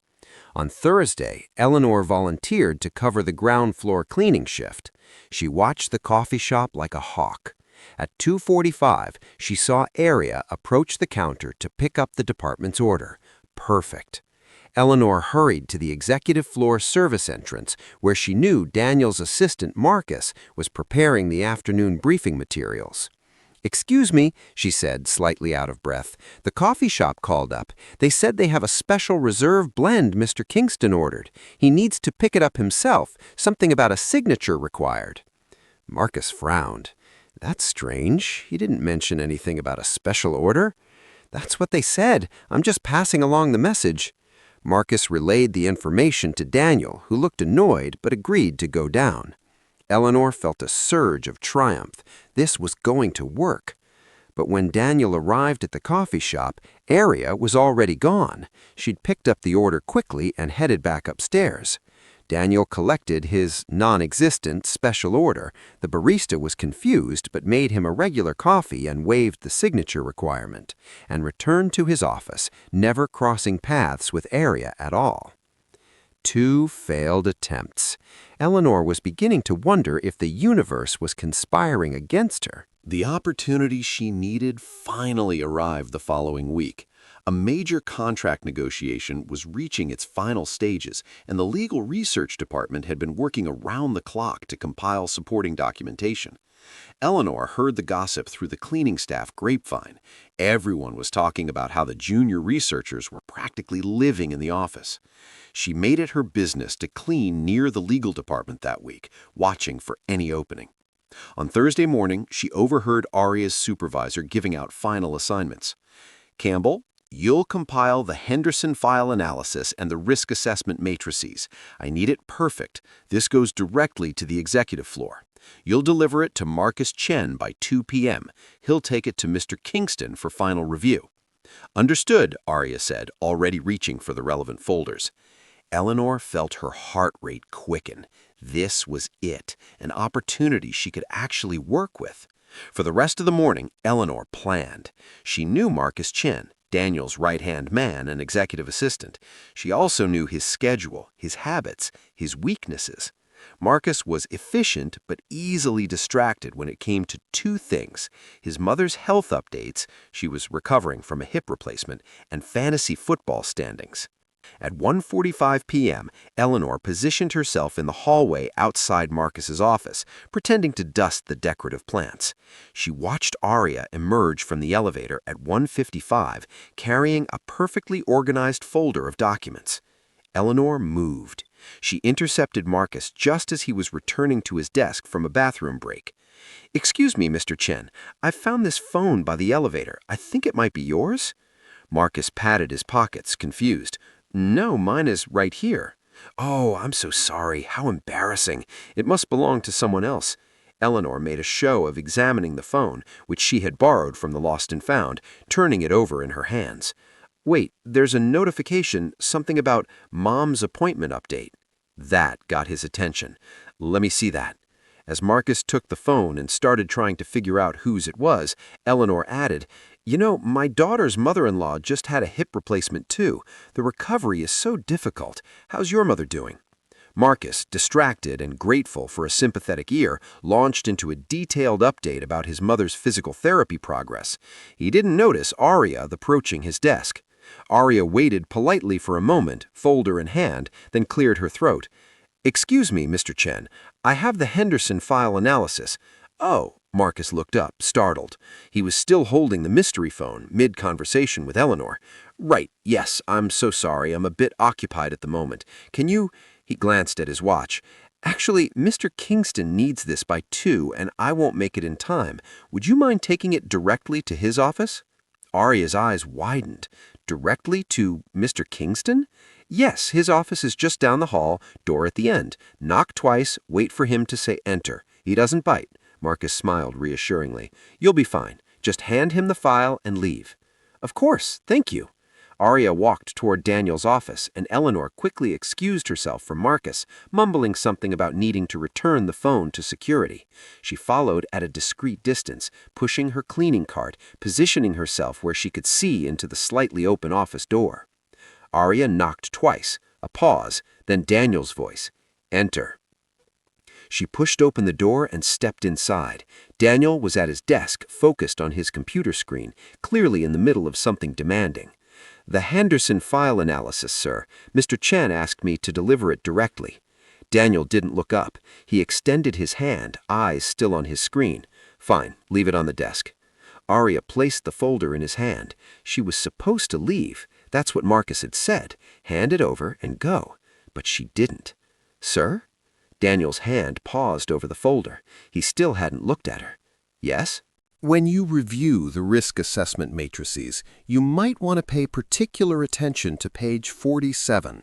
On Thursday, Eleanor volunteered to cover the ground floor cleaning shift. She watched the coffee shop like a hawk. At 2:45, she saw Aria approach the counter to pick up the department's order. Perfect. Eleanor hurried to the executive floor service entrance, where she knew Daniel's assistant Marcus was preparing the afternoon briefing materials. "Excuse me," she said, slightly out of breath. "The coffee shop called up. They said they have a special reserve blend Mr. Kingston ordered. He needs to pick it up himself, something about a signature required." Marcus frowned. "That's strange. He didn't mention anything about a special order." "That's what they said. I'm just passing along the message." Marcus relayed the information to Daniel, who looked annoyed but agreed to go down. Eleanor felt a surge of triumph. This was going to work. But when Daniel arrived at the coffee shop, Aria was already gone. She'd picked up the order quickly and headed back upstairs. Daniel collected his non-existent special order. The barista was confused but made him a regular coffee and waived the signature requirement, and returned to his office, never crossing paths with Aria at all. 2 failed attempts. Eleanor was beginning to wonder if the universe was conspiring against her. The opportunity she needed finally arrived the following week. A major contract negotiation was reaching its final stages, and the legal research department had been working around the clock to compile supporting documentation. Eleanor heard the gossip through the cleaning staff grapevine. Everyone was talking about how the junior researchers were practically living in the office. She made it her business to clean near the legal department that week, watching for any opening. On Thursday morning, she overheard Aria's supervisor giving out final assignments. "Campbell, you'll compile the Henderson file analysis and the risk assessment matrices. I need it perfect. This goes directly to the executive floor. You'll deliver it to Marcus Chen by 2 p.m. He'll take it to Mr. Kingston for final review." "Understood," Aria said, already reaching for the relevant folders. Eleanor felt her heart rate quicken. This was it, an opportunity she could actually work with. For the rest of the morning, Eleanor planned. She knew Marcus Chen, Daniel's right-hand man and executive assistant. She also knew his schedule, his habits, his weaknesses. Marcus was efficient but easily distracted when it came to 2 things: his mother's health updates, she was recovering from a hip replacement, and fantasy football standings. At 1:45 p.m., Eleanor positioned herself in the hallway outside Marcus's office, pretending to dust the decorative plants. She watched Aria emerge from the elevator at 1:55, carrying a perfectly organized folder of documents. Eleanor moved. She intercepted Marcus just as he was returning to his desk from a bathroom break. "Excuse me, Mr. Chen, I found this phone by the elevator. I think it might be yours?" Marcus patted his pockets, confused. "No, mine is right here." "Oh, I'm so sorry. How embarrassing. It must belong to someone else." Eleanor made a show of examining the phone, which she had borrowed from the Lost and Found, turning it over in her hands. "Wait, there's a notification, something about Mom's appointment update." That got his attention. "Let me see that." As Marcus took the phone and started trying to figure out whose it was, Eleanor added, "You know, my daughter's mother-in-law just had a hip replacement too. The recovery is so difficult. How's your mother doing?" Marcus, distracted and grateful for a sympathetic ear, launched into a detailed update about his mother's physical therapy progress. He didn't notice Aria approaching his desk. Aria waited politely for a moment, folder in hand, then cleared her throat. "Excuse me, Mr. Chen, I have the Henderson file analysis." "Oh," Marcus looked up, startled. He was still holding the mystery phone, mid-conversation with Eleanor. "Right, yes, I'm so sorry. I'm a bit occupied at the moment. Can you—" He glanced at his watch. "Actually, Mr. Kingston needs this by 2, and I won't make it in time. Would you mind taking it directly to his office?" Aria's eyes widened. "Directly to Mr. Kingston?" "Yes, his office is just down the hall, door at the end. Knock twice, wait for him to say enter. He doesn't bite." Marcus smiled reassuringly. "You'll be fine. Just hand him the file and leave." "Of course, thank you." Aria walked toward Daniel's office, and Eleanor quickly excused herself from Marcus, mumbling something about needing to return the phone to security. She followed at a discreet distance, pushing her cleaning cart, positioning herself where she could see into the slightly open office door. Aria knocked twice, A pause, then Daniel's voice. "Enter." She pushed open the door and stepped inside. Daniel was at his desk, focused on his computer screen, clearly in the middle of something demanding. "The Henderson file analysis, sir. Mr. Chen asked me to deliver it directly." Daniel didn't look up. He extended his hand, eyes still on his screen. "Fine, leave it on the desk." Arya placed the folder in his hand. She was supposed to leave. That's what Marcus had said. Hand it over and go. But she didn't. "Sir?" Daniel's hand paused over the folder. He still hadn't looked at her. "Yes?" When you review the risk assessment matrices, you might want to pay particular attention to page 47.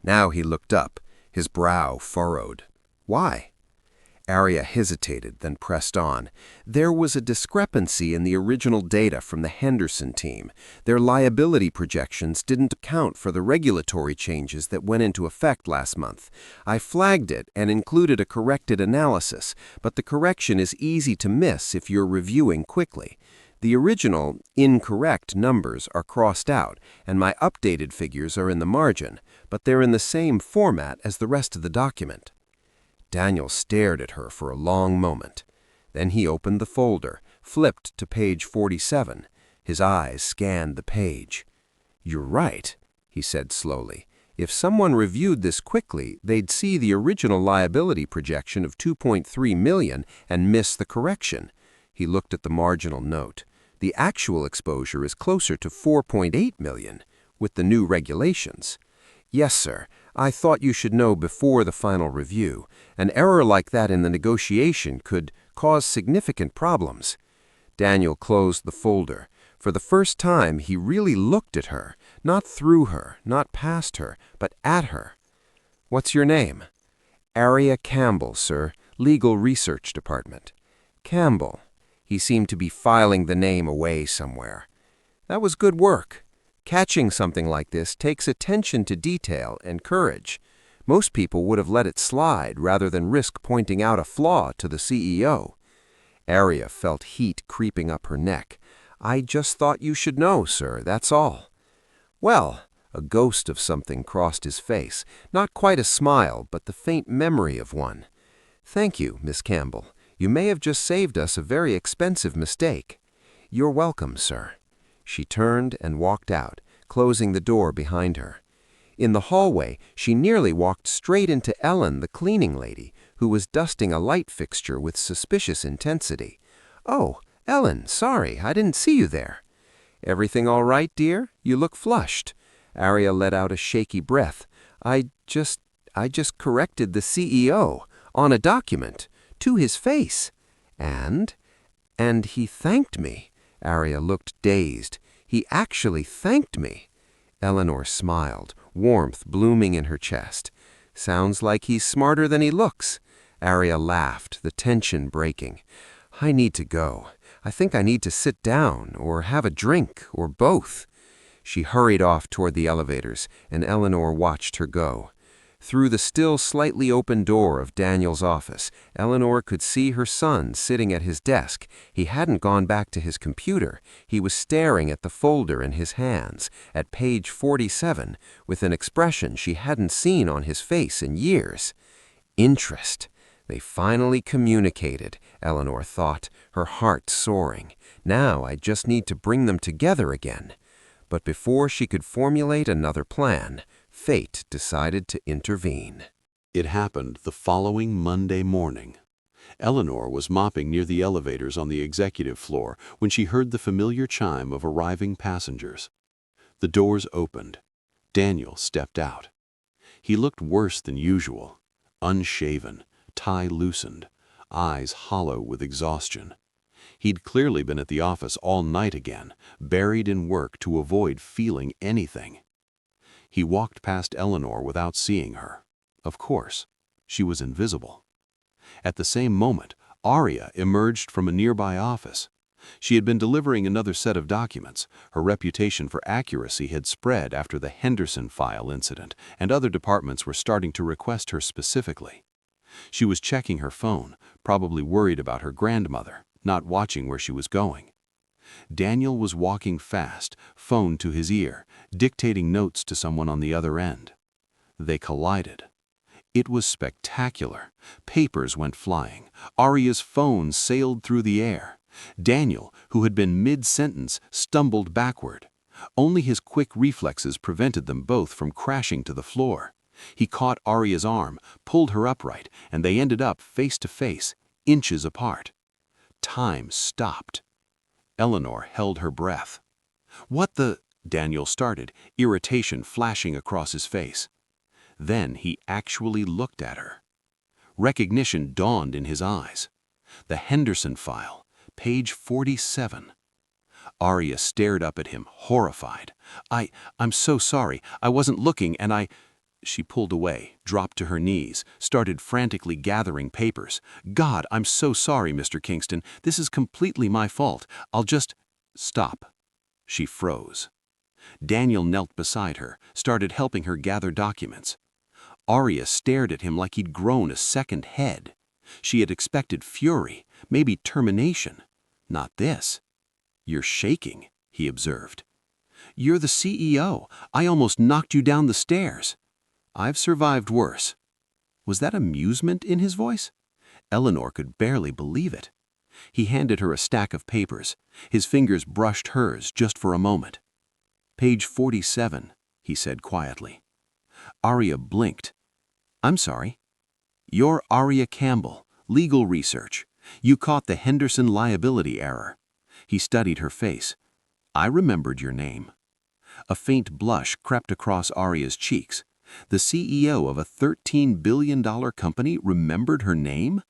Now he looked up, his brow furrowed. "Why?" Arya hesitated, then pressed on. There was a discrepancy in the original data from the Henderson team. Their liability projections didn't account for the regulatory changes that went into effect last month. I flagged it and included a corrected analysis, but the correction is easy to miss if you're reviewing quickly. The original, incorrect numbers are crossed out, and my updated figures are in the margin, but they're in the same format as the rest of the document. Daniel stared at her for a long moment. Then he opened the folder, flipped to page 47. His eyes scanned the page. "You're right," he said slowly. "If someone reviewed this quickly, they'd see the original liability projection of 2.3 million and miss the correction." He looked at the marginal note. "The actual exposure is closer to 4.8 million with the new regulations." "Yes, sir. I thought you should know before the final review. An error like that in the negotiation could cause significant problems." Daniel closed the folder. For the first time, he really looked at her, not through her, not past her, but at her. "What's your name?" "Arya Campbell, sir, Legal Research Department." "Campbell." He seemed to be filing the name away somewhere. "That was good work. Catching something like this takes attention to detail and courage. Most people would have let it slide rather than risk pointing out a flaw to the CEO. Arya felt heat creeping up her neck. "I just thought you should know, sir, that's all." "Well," a ghost of something crossed his face, not quite a smile, but the faint memory of one. "Thank you, Miss Campbell. You may have just saved us a very expensive mistake." "You're welcome, sir." She turned and walked out, closing the door behind her. In the hallway, she nearly walked straight into Ellen, the cleaning lady, who was dusting a light fixture with suspicious intensity. "Oh, Ellen, sorry, I didn't see you there." "Everything all right, dear? You look flushed." Arya let out a shaky breath. I just corrected the CEO on a document, to his face. And he thanked me." Arya looked dazed. "He actually thanked me." Eleanor smiled, warmth blooming in her chest. "Sounds like he's smarter than he looks." Arya laughed, the tension breaking. "I need to go. I think I need to sit down, or have a drink, or both." She hurried off toward the elevators, and Eleanor watched her go. Through the still slightly open door of Daniel's office, Eleanor could see her son sitting at his desk. He hadn't gone back to his computer. He was staring at the folder in his hands, at page 47, with an expression she hadn't seen on his face in years. Interest. They finally communicated, Eleanor thought, her heart soaring. Now I just need to bring them together again. But before she could formulate another plan, fate decided to intervene. It happened the following Monday morning. Eleanor was mopping near the elevators on the executive floor when she heard the familiar chime of arriving passengers. The doors opened. Daniel stepped out. He looked worse than usual, unshaven, tie loosened, eyes hollow with exhaustion. He'd clearly been at the office all night again, buried in work to avoid feeling anything. He walked past Eleanor without seeing her. Of course, she was invisible. At the same moment, Arya emerged from a nearby office. She had been delivering another set of documents. Her reputation for accuracy had spread after the Henderson file incident, and other departments were starting to request her specifically. She was checking her phone, probably worried about her grandmother, not watching where she was going. Daniel was walking fast, phone to his ear, dictating notes to someone on the other end. They collided. It was spectacular. Papers went flying. Arya's phone sailed through the air. Daniel, who had been mid-sentence, stumbled backward. Only his quick reflexes prevented them both from crashing to the floor. He caught Arya's arm, pulled her upright, and they ended up face to face, inches apart. Time stopped. Eleanor held her breath. "What the—" Daniel started, irritation flashing across his face. Then he actually looked at her. Recognition dawned in his eyes. The Henderson file, page 47. Arya stared up at him, horrified. I'm so sorry. I wasn't looking and I—" She pulled away, dropped to her knees, started frantically gathering papers. "God, I'm so sorry, Mr. Kingston. This is completely my fault. I'll just—" "Stop." She froze. Daniel knelt beside her, started helping her gather documents. Arya stared at him like he'd grown a second head. She had expected fury, maybe termination. Not this. "You're shaking," he observed. "You're the CEO. I almost knocked you down the stairs." "I've survived worse." Was that amusement in his voice? Eleanor could barely believe it. He handed her a stack of papers. His fingers brushed hers just for a moment. "Page 47, he said quietly. Arya blinked. "I'm sorry." "You're Arya Campbell, legal research. You caught the Henderson liability error." He studied her face. "I remembered your name." A faint blush crept across Arya's cheeks. The CEO of a $13 billion company remembered her name?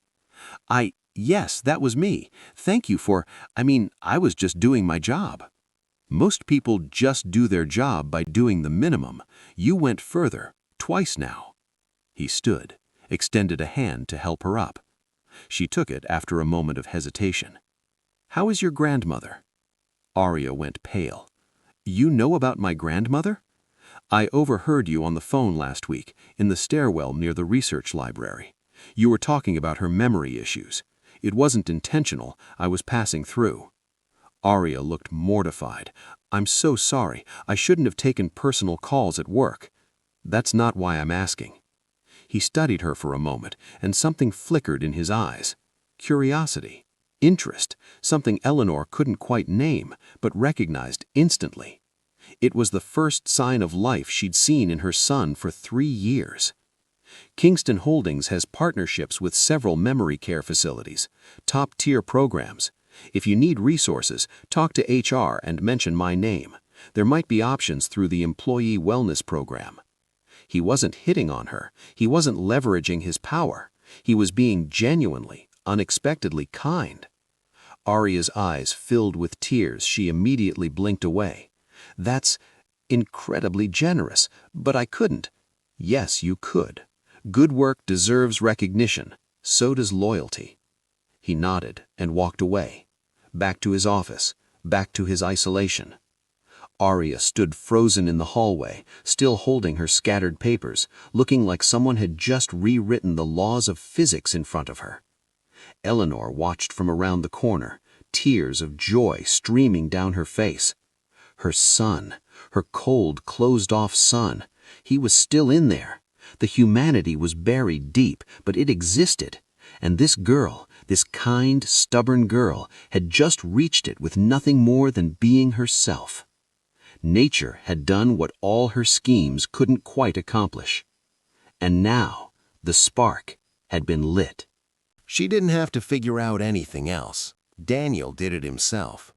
Yes, that was me. Thank you for— I was just doing my job." "Most people just do their job by doing the minimum. You went further, twice now." He stood, extended a hand to help her up. She took it after a moment of hesitation. "How is your grandmother?" Arya went pale. "You know about my grandmother?" "I overheard you on the phone last week, in the stairwell near the research library. You were talking about her memory issues. It wasn't intentional, I was passing through." Arya looked mortified. "I'm so sorry. I shouldn't have taken personal calls at work." "That's not why I'm asking." He studied her for a moment, and something flickered in his eyes. Curiosity, interest, something Eleanor couldn't quite name, but recognized instantly. It was the first sign of life she'd seen in her son for 3 years. Kingston Holdings has partnerships with several memory care facilities, top-tier programs. If you need resources, talk to HR and mention my name. There might be options through the Employee Wellness Program. He wasn't hitting on her. He wasn't leveraging his power. He was being genuinely, unexpectedly kind. Arya's eyes filled with tears. She immediately blinked away. "That's incredibly generous, but I couldn't." "Yes, you could. Good work deserves recognition. So does loyalty." He nodded and walked away. Back to his office, back to his isolation. Arya stood frozen in the hallway, still holding her scattered papers, looking like someone had just rewritten the laws of physics in front of her. Eleanor watched from around the corner, tears of joy streaming down her face. Her son, her cold, closed-off son, he was still in there. The humanity was buried deep, but it existed. And this girl, this kind, stubborn girl, had just reached it with nothing more than being herself. Nature had done what all her schemes couldn't quite accomplish. And now, the spark had been lit. She didn't have to figure out anything else. Daniel did it himself.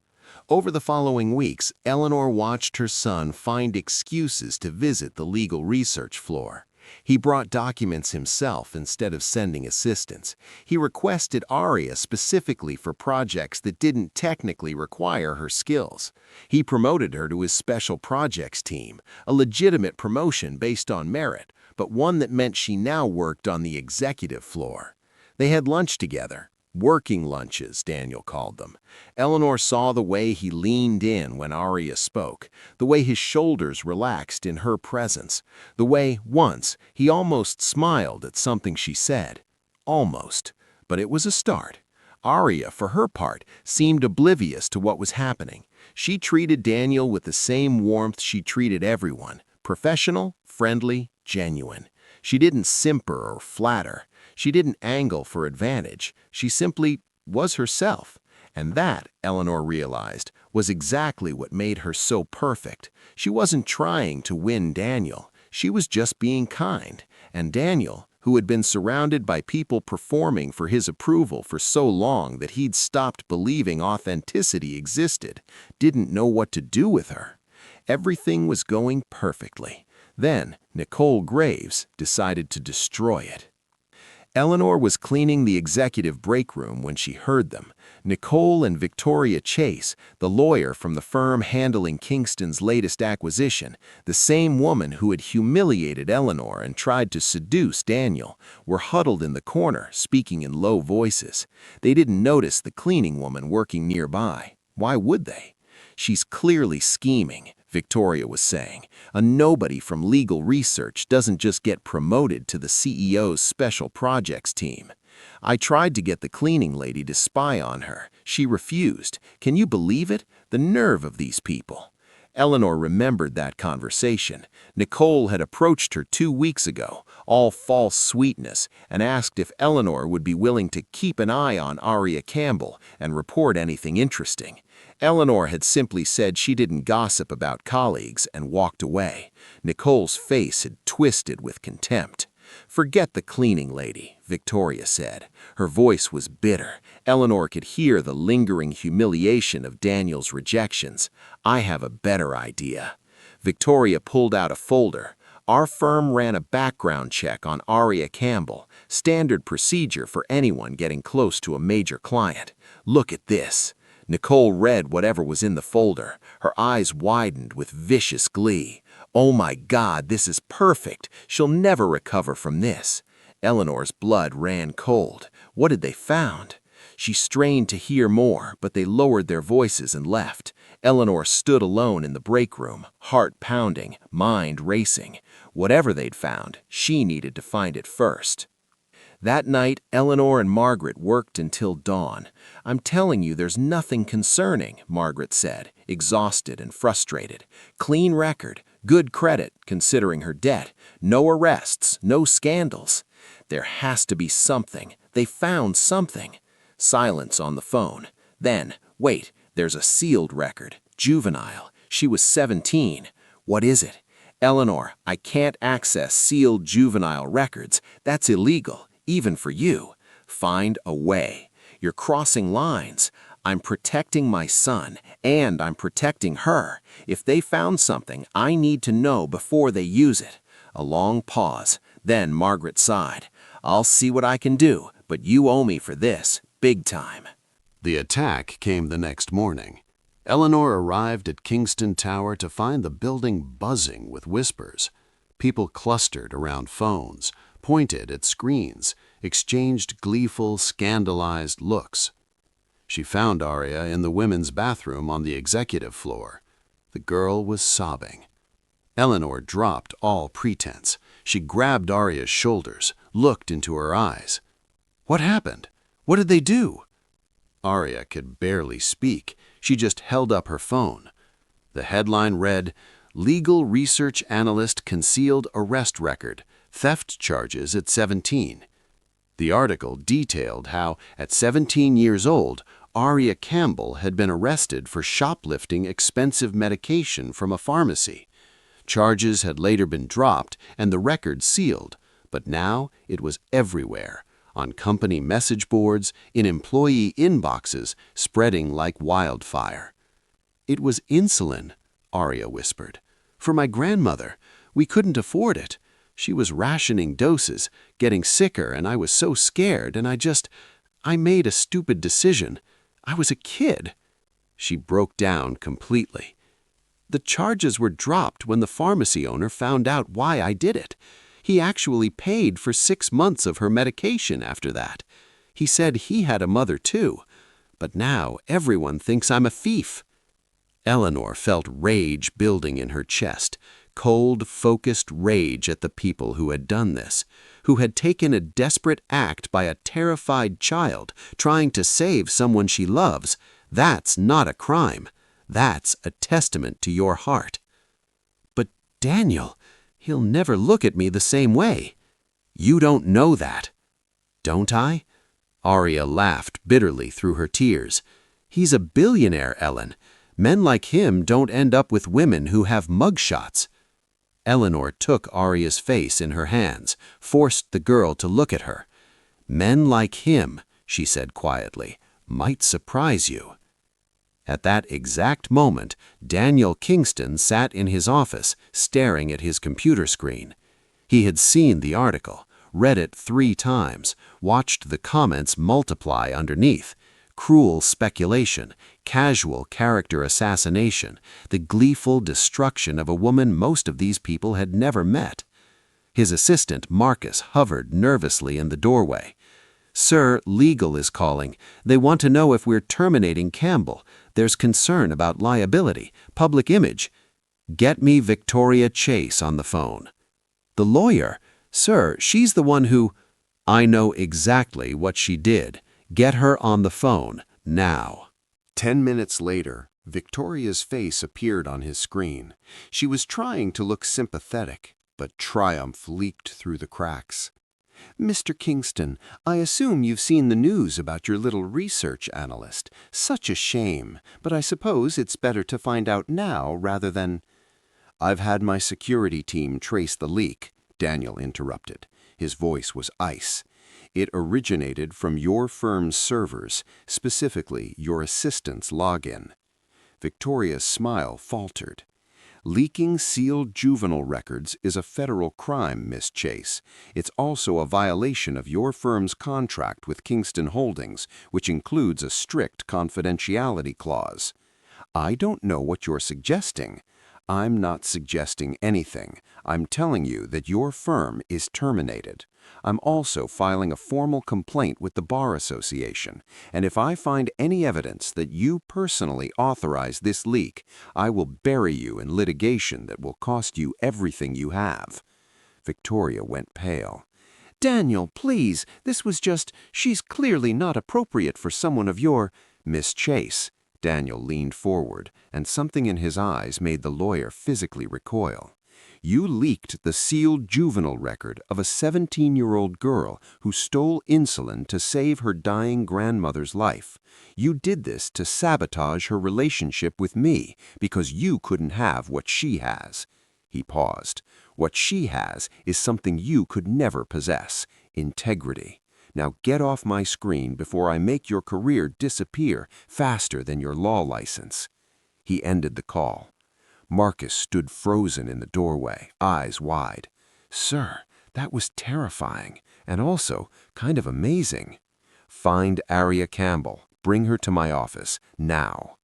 Over the following weeks, Eleanor watched her son find excuses to visit the legal research floor. He brought documents himself instead of sending assistants. He requested Arya specifically for projects that didn't technically require her skills. He promoted her to his special projects team, a legitimate promotion based on merit, but one that meant she now worked on the executive floor. They had lunch together. Working lunches, Daniel called them. Eleanor saw the way he leaned in when Arya spoke, the way his shoulders relaxed in her presence, the way, once, he almost smiled at something she said. Almost. But it was a start. Arya, for her part, seemed oblivious to what was happening. She treated Daniel with the same warmth she treated everyone, professional, friendly, genuine. She didn't simper or flatter. She didn't angle for advantage. She simply was herself. And that, Eleanor realized, was exactly what made her so perfect. She wasn't trying to win Daniel. She was just being kind. And Daniel, who had been surrounded by people performing for his approval for so long that he'd stopped believing authenticity existed, didn't know what to do with her. Everything was going perfectly. Then Nicole Graves decided to destroy it. Eleanor was cleaning the executive break room when she heard them. Nicole and Victoria Chase, the lawyer from the firm handling Kingston's latest acquisition, the same woman who had humiliated Eleanor and tried to seduce Daniel, were huddled in the corner, speaking in low voices. They didn't notice the cleaning woman working nearby. Why would they? "She's clearly scheming," Victoria was saying. "A nobody from legal research doesn't just get promoted to the CEO's special projects team. I tried to get the cleaning lady to spy on her. She refused. Can you believe it? The nerve of these people." Eleanor remembered that conversation. Nicole had approached her 2 weeks ago, all false sweetness, and asked if Eleanor would be willing to keep an eye on Aria Campbell and report anything interesting. Eleanor had simply said she didn't gossip about colleagues and walked away. Nicole's face had twisted with contempt. "Forget the cleaning lady," Victoria said. Her voice was bitter. Eleanor could hear the lingering humiliation of Daniel's rejections. "I have a better idea." Victoria pulled out a folder. "Our firm ran a background check on Aria Campbell, standard procedure for anyone getting close to a major client. Look at this." Nicole read whatever was in the folder. Her eyes widened with vicious glee. "Oh my God, this is perfect. She'll never recover from this." Eleanor's blood ran cold. What had they found? She strained to hear more, but they lowered their voices and left. Eleanor stood alone in the break room, heart pounding, mind racing. Whatever they'd found, she needed to find it first. That night, Eleanor and Margaret worked until dawn. "I'm telling you, there's nothing concerning," Margaret said, exhausted and frustrated. "Clean record, good credit, considering her debt. No arrests, no scandals. There has to be something. They found something." Silence on the phone. Then, "Wait, there's a sealed record. Juvenile. She was 17. What is it?" "Eleanor, I can't access sealed juvenile records. That's illegal. Even for you. Find a way. You're crossing lines. I'm protecting my son, and I'm protecting her. If they found something, I need to know before they use it." A long pause. Then Margaret sighed. "I'll see what I can do, but you owe me for this, big time." The attack came the next morning. Eleanor arrived at Kingston Tower to find the building buzzing with whispers. People clustered around phones, pointed at screens, exchanged gleeful, scandalized looks. She found Aria in the women's bathroom on the executive floor. The girl was sobbing. Eleanor dropped all pretense. She grabbed Aria's shoulders, looked into her eyes. "What happened? What did they do?" Aria could barely speak. She just held up her phone. The headline read, "Legal Research Analyst Concealed Arrest Record, Theft Charges at 17. The article detailed how, at 17 years old, Aria Campbell had been arrested for shoplifting expensive medication from a pharmacy. Charges had later been dropped and the record sealed, but now it was everywhere, on company message boards, in employee inboxes, spreading like wildfire. "It was insulin," Aria whispered. "For my grandmother. We couldn't afford it. She was rationing doses, getting sicker, and I was so scared, and I made a stupid decision. I was a kid." She broke down completely. "The charges were dropped when the pharmacy owner found out why I did it. He actually paid for 6 months of her medication after that. He said he had a mother too. But now everyone thinks I'm a thief." Eleanor felt rage building in her chest, cold, focused rage at the people who had done this, who had taken a desperate act by a terrified child trying to save someone she loves. That's not a crime. That's a testament to your heart. "But Daniel, He'll never look at me the same way. You don't know that. Don't I? Arya laughed bitterly through her tears. He's a billionaire, Ellen. Men like him don't end up with women who have mugshots. Eleanor took Arya's face in her hands, forced the girl to look at her. Men like him, she said quietly, might surprise you. At that exact moment, Daniel Kingston sat in his office, staring at his computer screen. He had seen the article, read it 3 times, watched the comments multiply underneath. Cruel speculation, casual character assassination, the gleeful destruction of a woman most of these people had never met. His assistant, Marcus, hovered nervously in the doorway. "Sir, legal is calling. They want to know if we're terminating Campbell. There's concern about liability, public image." "Get me Victoria Chase on the phone." "The lawyer? Sir, she's the one who—" "I know exactly what she did. Get her on the phone, now." 10 minutes later, Victoria's face appeared on his screen. She was trying to look sympathetic, but triumph leaked through the cracks. "Mr. Kingston, I assume you've seen the news about your little research analyst. Such a shame, but I suppose it's better to find out now rather than—" "I've had my security team trace the leak," Daniel interrupted. His voice was ice. "It originated from your firm's servers, specifically your assistant's login." Victoria's smile faltered. "Leaking sealed juvenile records is a federal crime, Miss Chase. It's also a violation of your firm's contract with Kingston Holdings, which includes a strict confidentiality clause." "I don't know what you're suggesting." "I'm not suggesting anything. I'm telling you that your firm is terminated. I'm also filing a formal complaint with the Bar Association, and if I find any evidence that you personally authorized this leak, I will bury you in litigation that will cost you everything you have." Victoria went pale. "Daniel, please, this was she's clearly not appropriate for someone of your—" "Miss Chase." Daniel leaned forward, and something in his eyes made the lawyer physically recoil. "You leaked the sealed juvenile record of a 17-year-old girl who stole insulin to save her dying grandmother's life. You did this to sabotage her relationship with me because you couldn't have what she has." He paused. "What she has is something you could never possess: integrity. Now get off my screen before I make your career disappear faster than your law license." He ended the call. Marcus stood frozen in the doorway, eyes wide. "Sir, that was terrifying, and also kind of amazing." "Find Arya Campbell. Bring her to my office, now."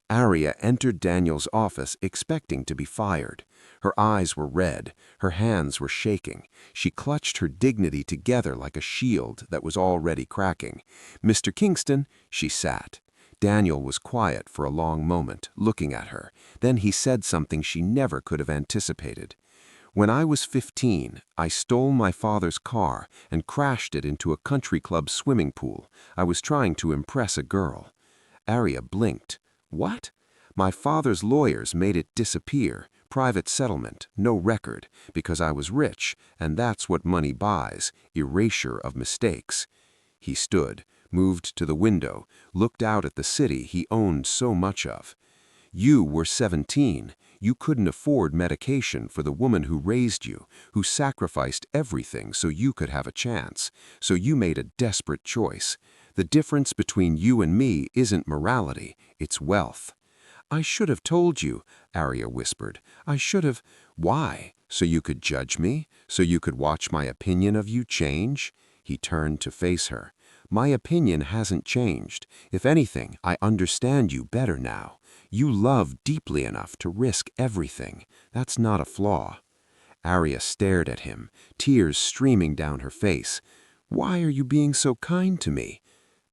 Arya entered Daniel's office expecting to be fired. Her eyes were red, her hands were shaking. She clutched her dignity together like a shield that was already cracking. "Mr. Kingston," she sat. Daniel was quiet for a long moment, looking at her. Then he said something she never could have anticipated. "When I was 15, I stole my father's car and crashed it into a country club swimming pool. I was trying to impress a girl." Arya blinked. "What?" "My father's lawyers made it disappear. Private settlement, no record, because I was rich, and that's what money buys, erasure of mistakes." He stood, moved to the window, looked out at the city he owned so much of. "You were 17. You couldn't afford medication for the woman who raised you, who sacrificed everything so you could have a chance. So you made a desperate choice. The difference between you and me isn't morality, it's wealth." "I should have told you," Arya whispered. "I should have—" "Why? So you could judge me? So you could watch my opinion of you change?" He turned to face her. "My opinion hasn't changed. If anything, I understand you better now. You love deeply enough to risk everything. That's not a flaw." Arya stared at him, tears streaming down her face. "Why are you being so kind to me?"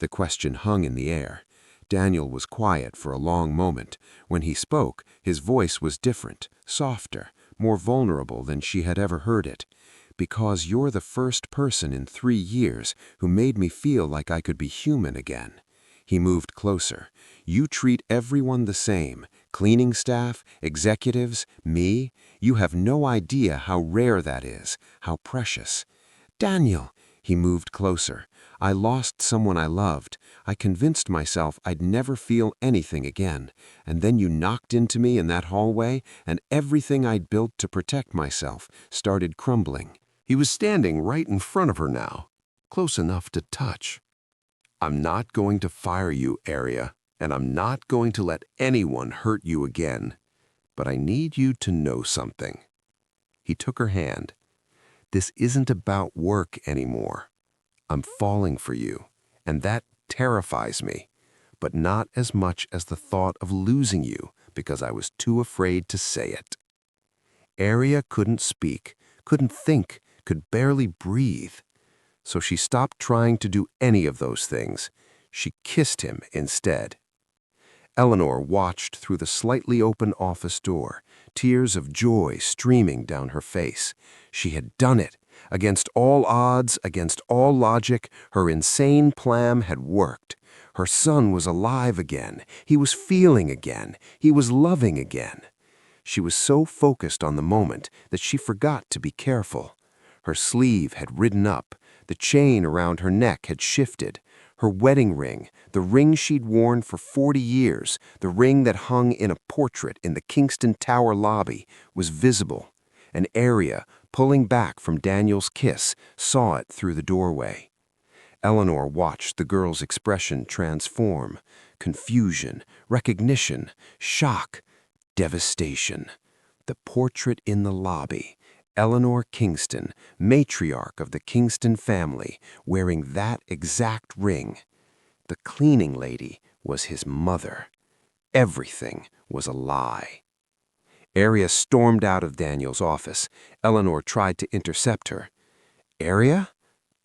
The question hung in the air. Daniel was quiet for a long moment. When he spoke, his voice was different, softer, more vulnerable than she had ever heard it. "Because you're the first person in 3 years who made me feel like I could be human again." He moved closer. "You treat everyone the same, Cleaning staff, executives, me, you have no idea how rare that is, how precious. Daniel, he moved closer. I lost someone I loved. I convinced myself I'd never feel anything again. And then you knocked into me in that hallway, and everything I'd built to protect myself started crumbling. He was standing right in front of her now, close enough to touch. I'm not going to fire you, Aria, and I'm not going to let anyone hurt you again. But I need you to know something. He took her hand. This isn't about work anymore. I'm falling for you, and that terrifies me, but not as much as the thought of losing you because I was too afraid to say it. Aria couldn't speak, couldn't think, could barely breathe. So she stopped trying to do any of those things. She kissed him instead. Eleanor watched through the slightly open office door, tears of joy streaming down her face. She had done it. Against all odds, against all logic, her insane plan had worked. Her son was alive again. He was feeling again. He was loving again. She was so focused on the moment that she forgot to be careful. Her sleeve had ridden up. The chain around her neck had shifted. Her wedding ring, the ring she'd worn for 40 years, the ring that hung in a portrait in the Kingston Tower lobby, was visible. An Aria, pulling back from Daniel's kiss, saw it through the doorway. Eleanor watched the girl's expression transform. Confusion, recognition, shock, devastation. The portrait in the lobby. Eleanor Kingston, matriarch of the Kingston family, wearing that exact ring. The cleaning lady was his mother. Everything was a lie. Aria stormed out of Daniel's office. Eleanor tried to intercept her. Aria?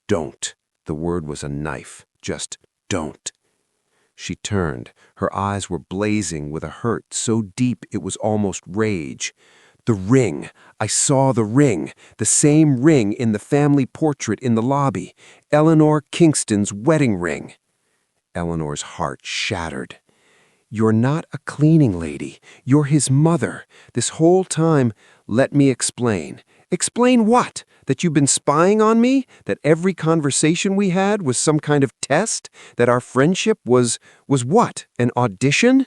Don't. The word was a knife. Just don't. She turned. Her eyes were blazing with a hurt so deep it was almost rage. The ring. I saw the ring. The same ring in the family portrait in the lobby. Eleanor Kingston's wedding ring. Eleanor's heart shattered. You're not a cleaning lady. You're his mother. This whole time, let me explain. Explain what? That you've been spying on me? That every conversation we had was some kind of test? That our friendship was what? An audition?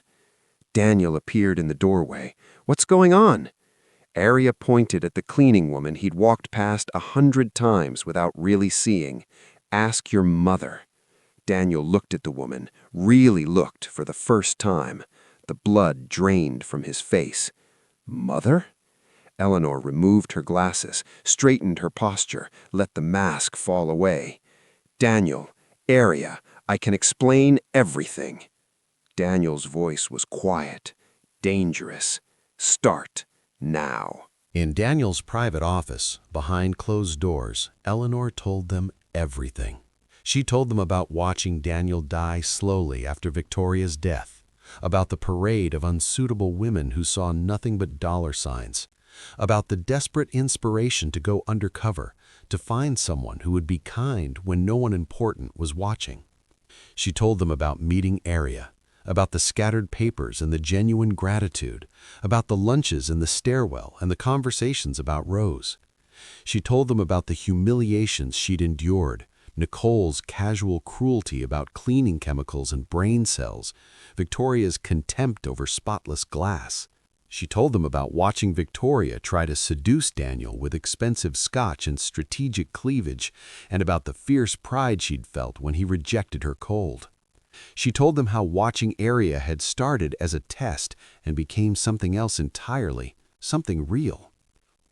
Daniel appeared in the doorway. What's going on? Aria pointed at the cleaning woman he'd walked past 100 times without really seeing. Ask your mother. Daniel looked at the woman, really looked for the first time. The blood drained from his face. Mother? Eleanor removed her glasses, straightened her posture, let the mask fall away. Daniel, Aria, I can explain everything. Daniel's voice was quiet, dangerous. Start now. In Daniel's private office, behind closed doors, Eleanor told them everything. She told them about watching Daniel die slowly after Victoria's death, about the parade of unsuitable women who saw nothing but dollar signs, about the desperate inspiration to go undercover, to find someone who would be kind when no one important was watching. She told them about meeting Aria, about the scattered papers and the genuine gratitude, about the lunches in the stairwell and the conversations about Rose. She told them about the humiliations she'd endured, Nicole's casual cruelty about cleaning chemicals and brain cells, Victoria's contempt over spotless glass. She told them about watching Victoria try to seduce Daniel with expensive scotch and strategic cleavage, and about the fierce pride she'd felt when he rejected her cold. She told them how watching Aria had started as a test and became something else entirely, something real.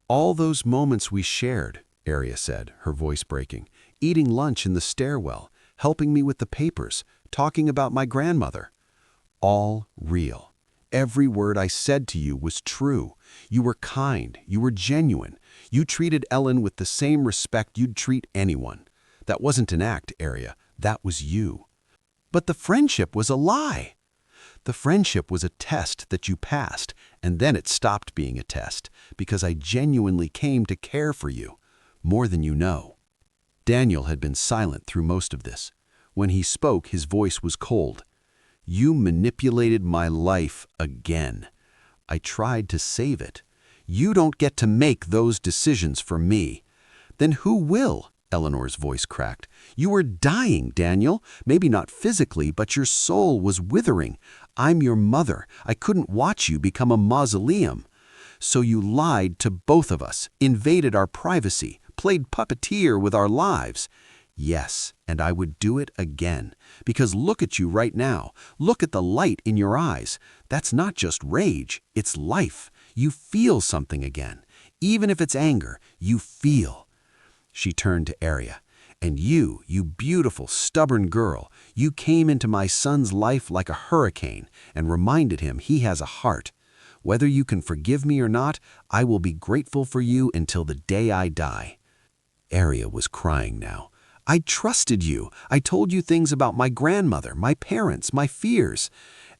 All those moments we shared, Aria said, her voice breaking, eating lunch in the stairwell, helping me with the papers, talking about my grandmother. All real. Every word I said to you was true. You were kind. You were genuine. You treated Ellen with the same respect you'd treat anyone. That wasn't an act, Aria. That was you. But the friendship was a lie. The friendship was a test that you passed, and then it stopped being a test because I genuinely came to care for you, more than you know. Daniel had been silent through most of this. When he spoke, his voice was cold. You manipulated my life again. I tried to save it. You don't get to make those decisions for me. Then who will? Eleanor's voice cracked. You were dying, Daniel. Maybe not physically, but your soul was withering. I'm your mother. I couldn't watch you become a mausoleum. So you lied to both of us, invaded our privacy, played puppeteer with our lives. Yes, and I would do it again. Because look at you right now. Look at the light in your eyes. That's not just rage, it's life. You feel something again. Even if it's anger, you feel. She turned to Arya. And you beautiful, stubborn girl, you came into my son's life like a hurricane and reminded him he has a heart. Whether you can forgive me or not, I will be grateful for you until the day I die. Arya was crying now. I trusted you. I told you things about my grandmother, my parents, my fears.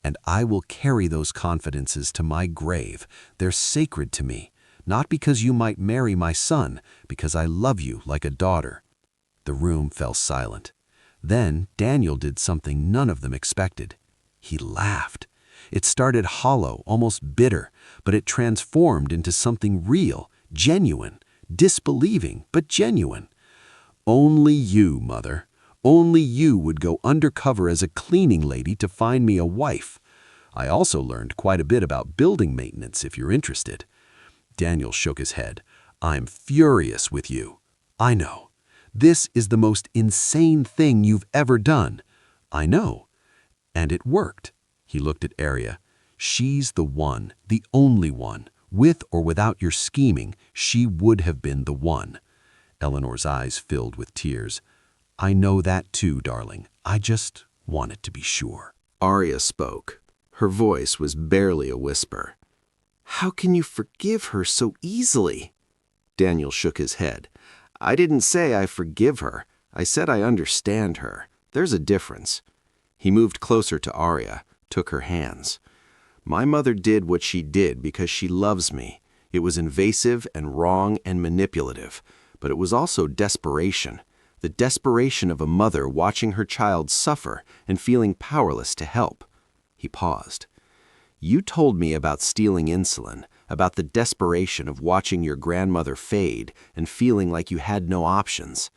And I will carry those confidences to my grave. They're sacred to me. Not because you might marry my son, because I love you like a daughter. The room fell silent. Then Daniel did something none of them expected. He laughed. It started hollow, almost bitter, but it transformed into something real, genuine, disbelieving, but genuine. Only you, Mother. Only you would go undercover as a cleaning lady to find me a wife. I also learned quite a bit about building maintenance if you're interested. Daniel shook his head. I'm furious with you. I know. This is the most insane thing you've ever done. I know. And it worked. He looked at Arya. She's the one, the only one. With or without your scheming, she would have been the one. Eleanor's eyes filled with tears. I know that too, darling. I just wanted to be sure. Arya spoke. Her voice was barely a whisper. How can you forgive her so easily? Daniel shook his head. I didn't say I forgive her. I said I understand her. There's a difference. He moved closer to Arya, took her hands. My mother did what she did because she loves me. It was invasive and wrong and manipulative, but it was also desperation. The desperation of a mother watching her child suffer and feeling powerless to help. He paused. You told me about stealing insulin, about the desperation of watching your grandmother fade and feeling like you had no options.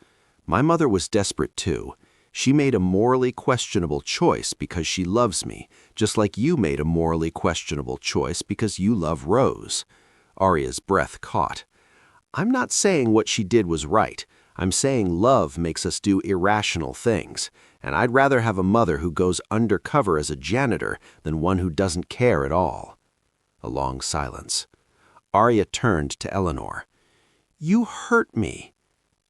My mother was desperate too. She made a morally questionable choice because she loves me, just like you made a morally questionable choice because you love Rose. Arya's breath caught. I'm not saying what she did was right. I'm saying love makes us do irrational things, and I'd rather have a mother who goes undercover as a janitor than one who doesn't care at all. A long silence. Arya turned to Eleanor. You hurt me.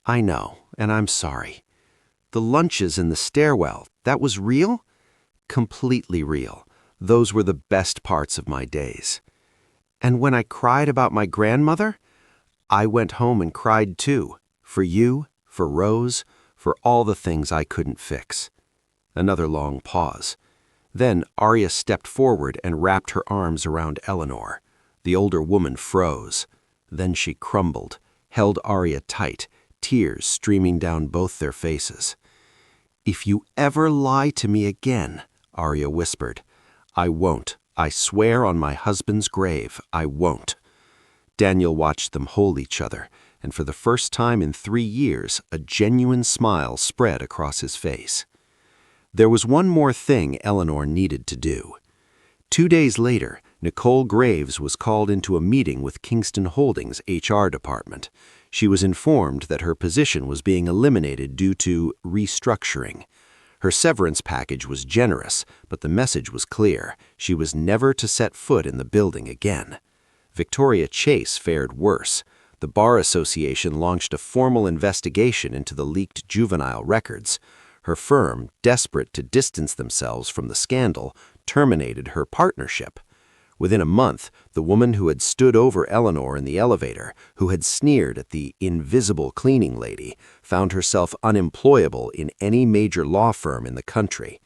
I know, and I'm sorry. The lunches in the stairwell, that was real? Completely real. Those were the best parts of my days. And when I cried about my grandmother, I went home and cried too. For you, for Rose, for all the things I couldn't fix. Another long pause. Then Arya stepped forward and wrapped her arms around Eleanor. The older woman froze. Then she crumbled, held Arya tight, tears streaming down both their faces. If you ever lie to me again, Arya whispered, I won't. I swear on my husband's grave, I won't. Daniel watched them hold each other, and for the first time in 3 years, a genuine smile spread across his face. There was one more thing Eleanor needed to do. 2 days later, Nicole Graves was called into a meeting with Kingston Holdings' HR department. She was informed that her position was being eliminated due to restructuring. Her severance package was generous, but the message was clear. She was never to set foot in the building again. Victoria Chase fared worse. The Bar Association launched a formal investigation into the leaked juvenile records. Her firm, desperate to distance themselves from the scandal, terminated her partnership. Within a month, the woman who had stood over Eleanor in the elevator, who had sneered at the invisible cleaning lady, found herself unemployable in any major law firm in the country.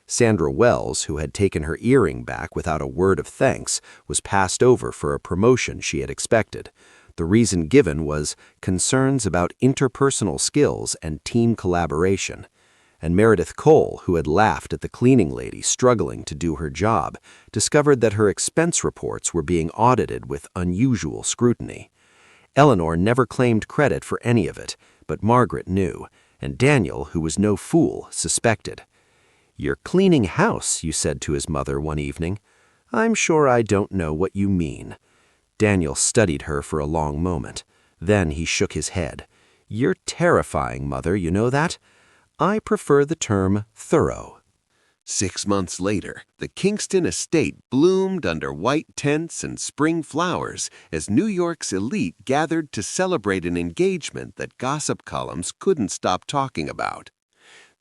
Sandra Wells, who had taken her earring back without a word of thanks, was passed over for a promotion she had expected. The reason given was concerns about interpersonal skills and team collaboration. and Meredith Cole, who had laughed at the cleaning lady struggling to do her job, discovered that her expense reports were being audited with unusual scrutiny. Eleanor never claimed credit for any of it, but Margaret knew, and Daniel, who was no fool, suspected. "You're cleaning house," you said to his mother one evening. "I'm sure I don't know what you mean." Daniel studied her for a long moment. Then he shook his head. "You're terrifying, Mother, you know that? I prefer the term thorough." 6 months later, the Kingston estate bloomed under white tents and spring flowers as New York's elite gathered to celebrate an engagement that gossip columns couldn't stop talking about.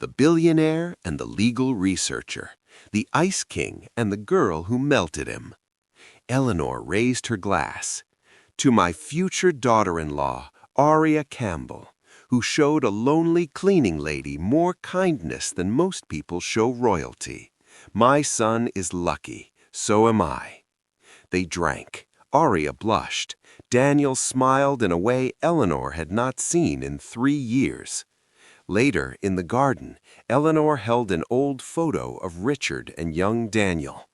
The billionaire and the legal researcher, the ice king and the girl who melted him. Eleanor raised her glass. "To my future daughter-in-law, Aria Campbell, who showed a lonely cleaning lady more kindness than most people show royalty. My son is lucky, so am I." They drank. Aria blushed. Daniel smiled in a way Eleanor had not seen in 3 years. Later, in the garden, Eleanor held an old photo of Richard and young Daniel.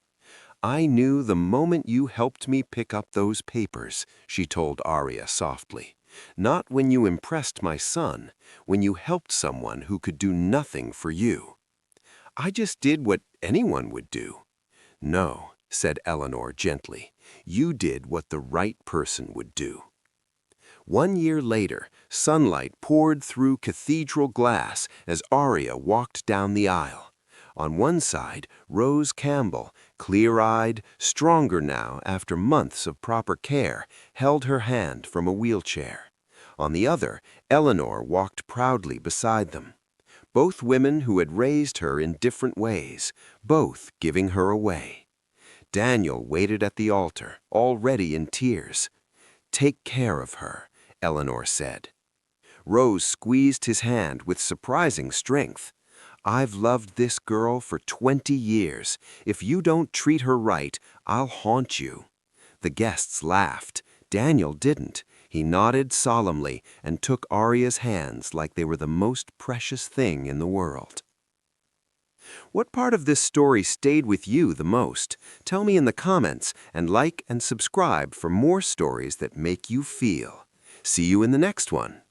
"I knew the moment you helped me pick up those papers," she told Aria softly. "Not when you impressed my son, when you helped someone who could do nothing for you. I just did what anyone would do." "No," said Eleanor gently. "You did what the right person would do." 1 year later, sunlight poured through cathedral glass as Aria walked down the aisle. On one side, Rose Campbell, clear-eyed, stronger now after months of proper care, held her hand from a wheelchair. On the other, Eleanor walked proudly beside them. Both women who had raised her in different ways, both giving her away. Daniel waited at the altar, already in tears. "Take care of her," Eleanor said. Rose squeezed his hand with surprising strength. "I've loved this girl for 20 years. If you don't treat her right, I'll haunt you." The guests laughed. Daniel didn't. He nodded solemnly and took Aria's hands like they were the most precious thing in the world. What part of this story stayed with you the most? Tell me in the comments, and like and subscribe for more stories that make you feel. See you in the next one.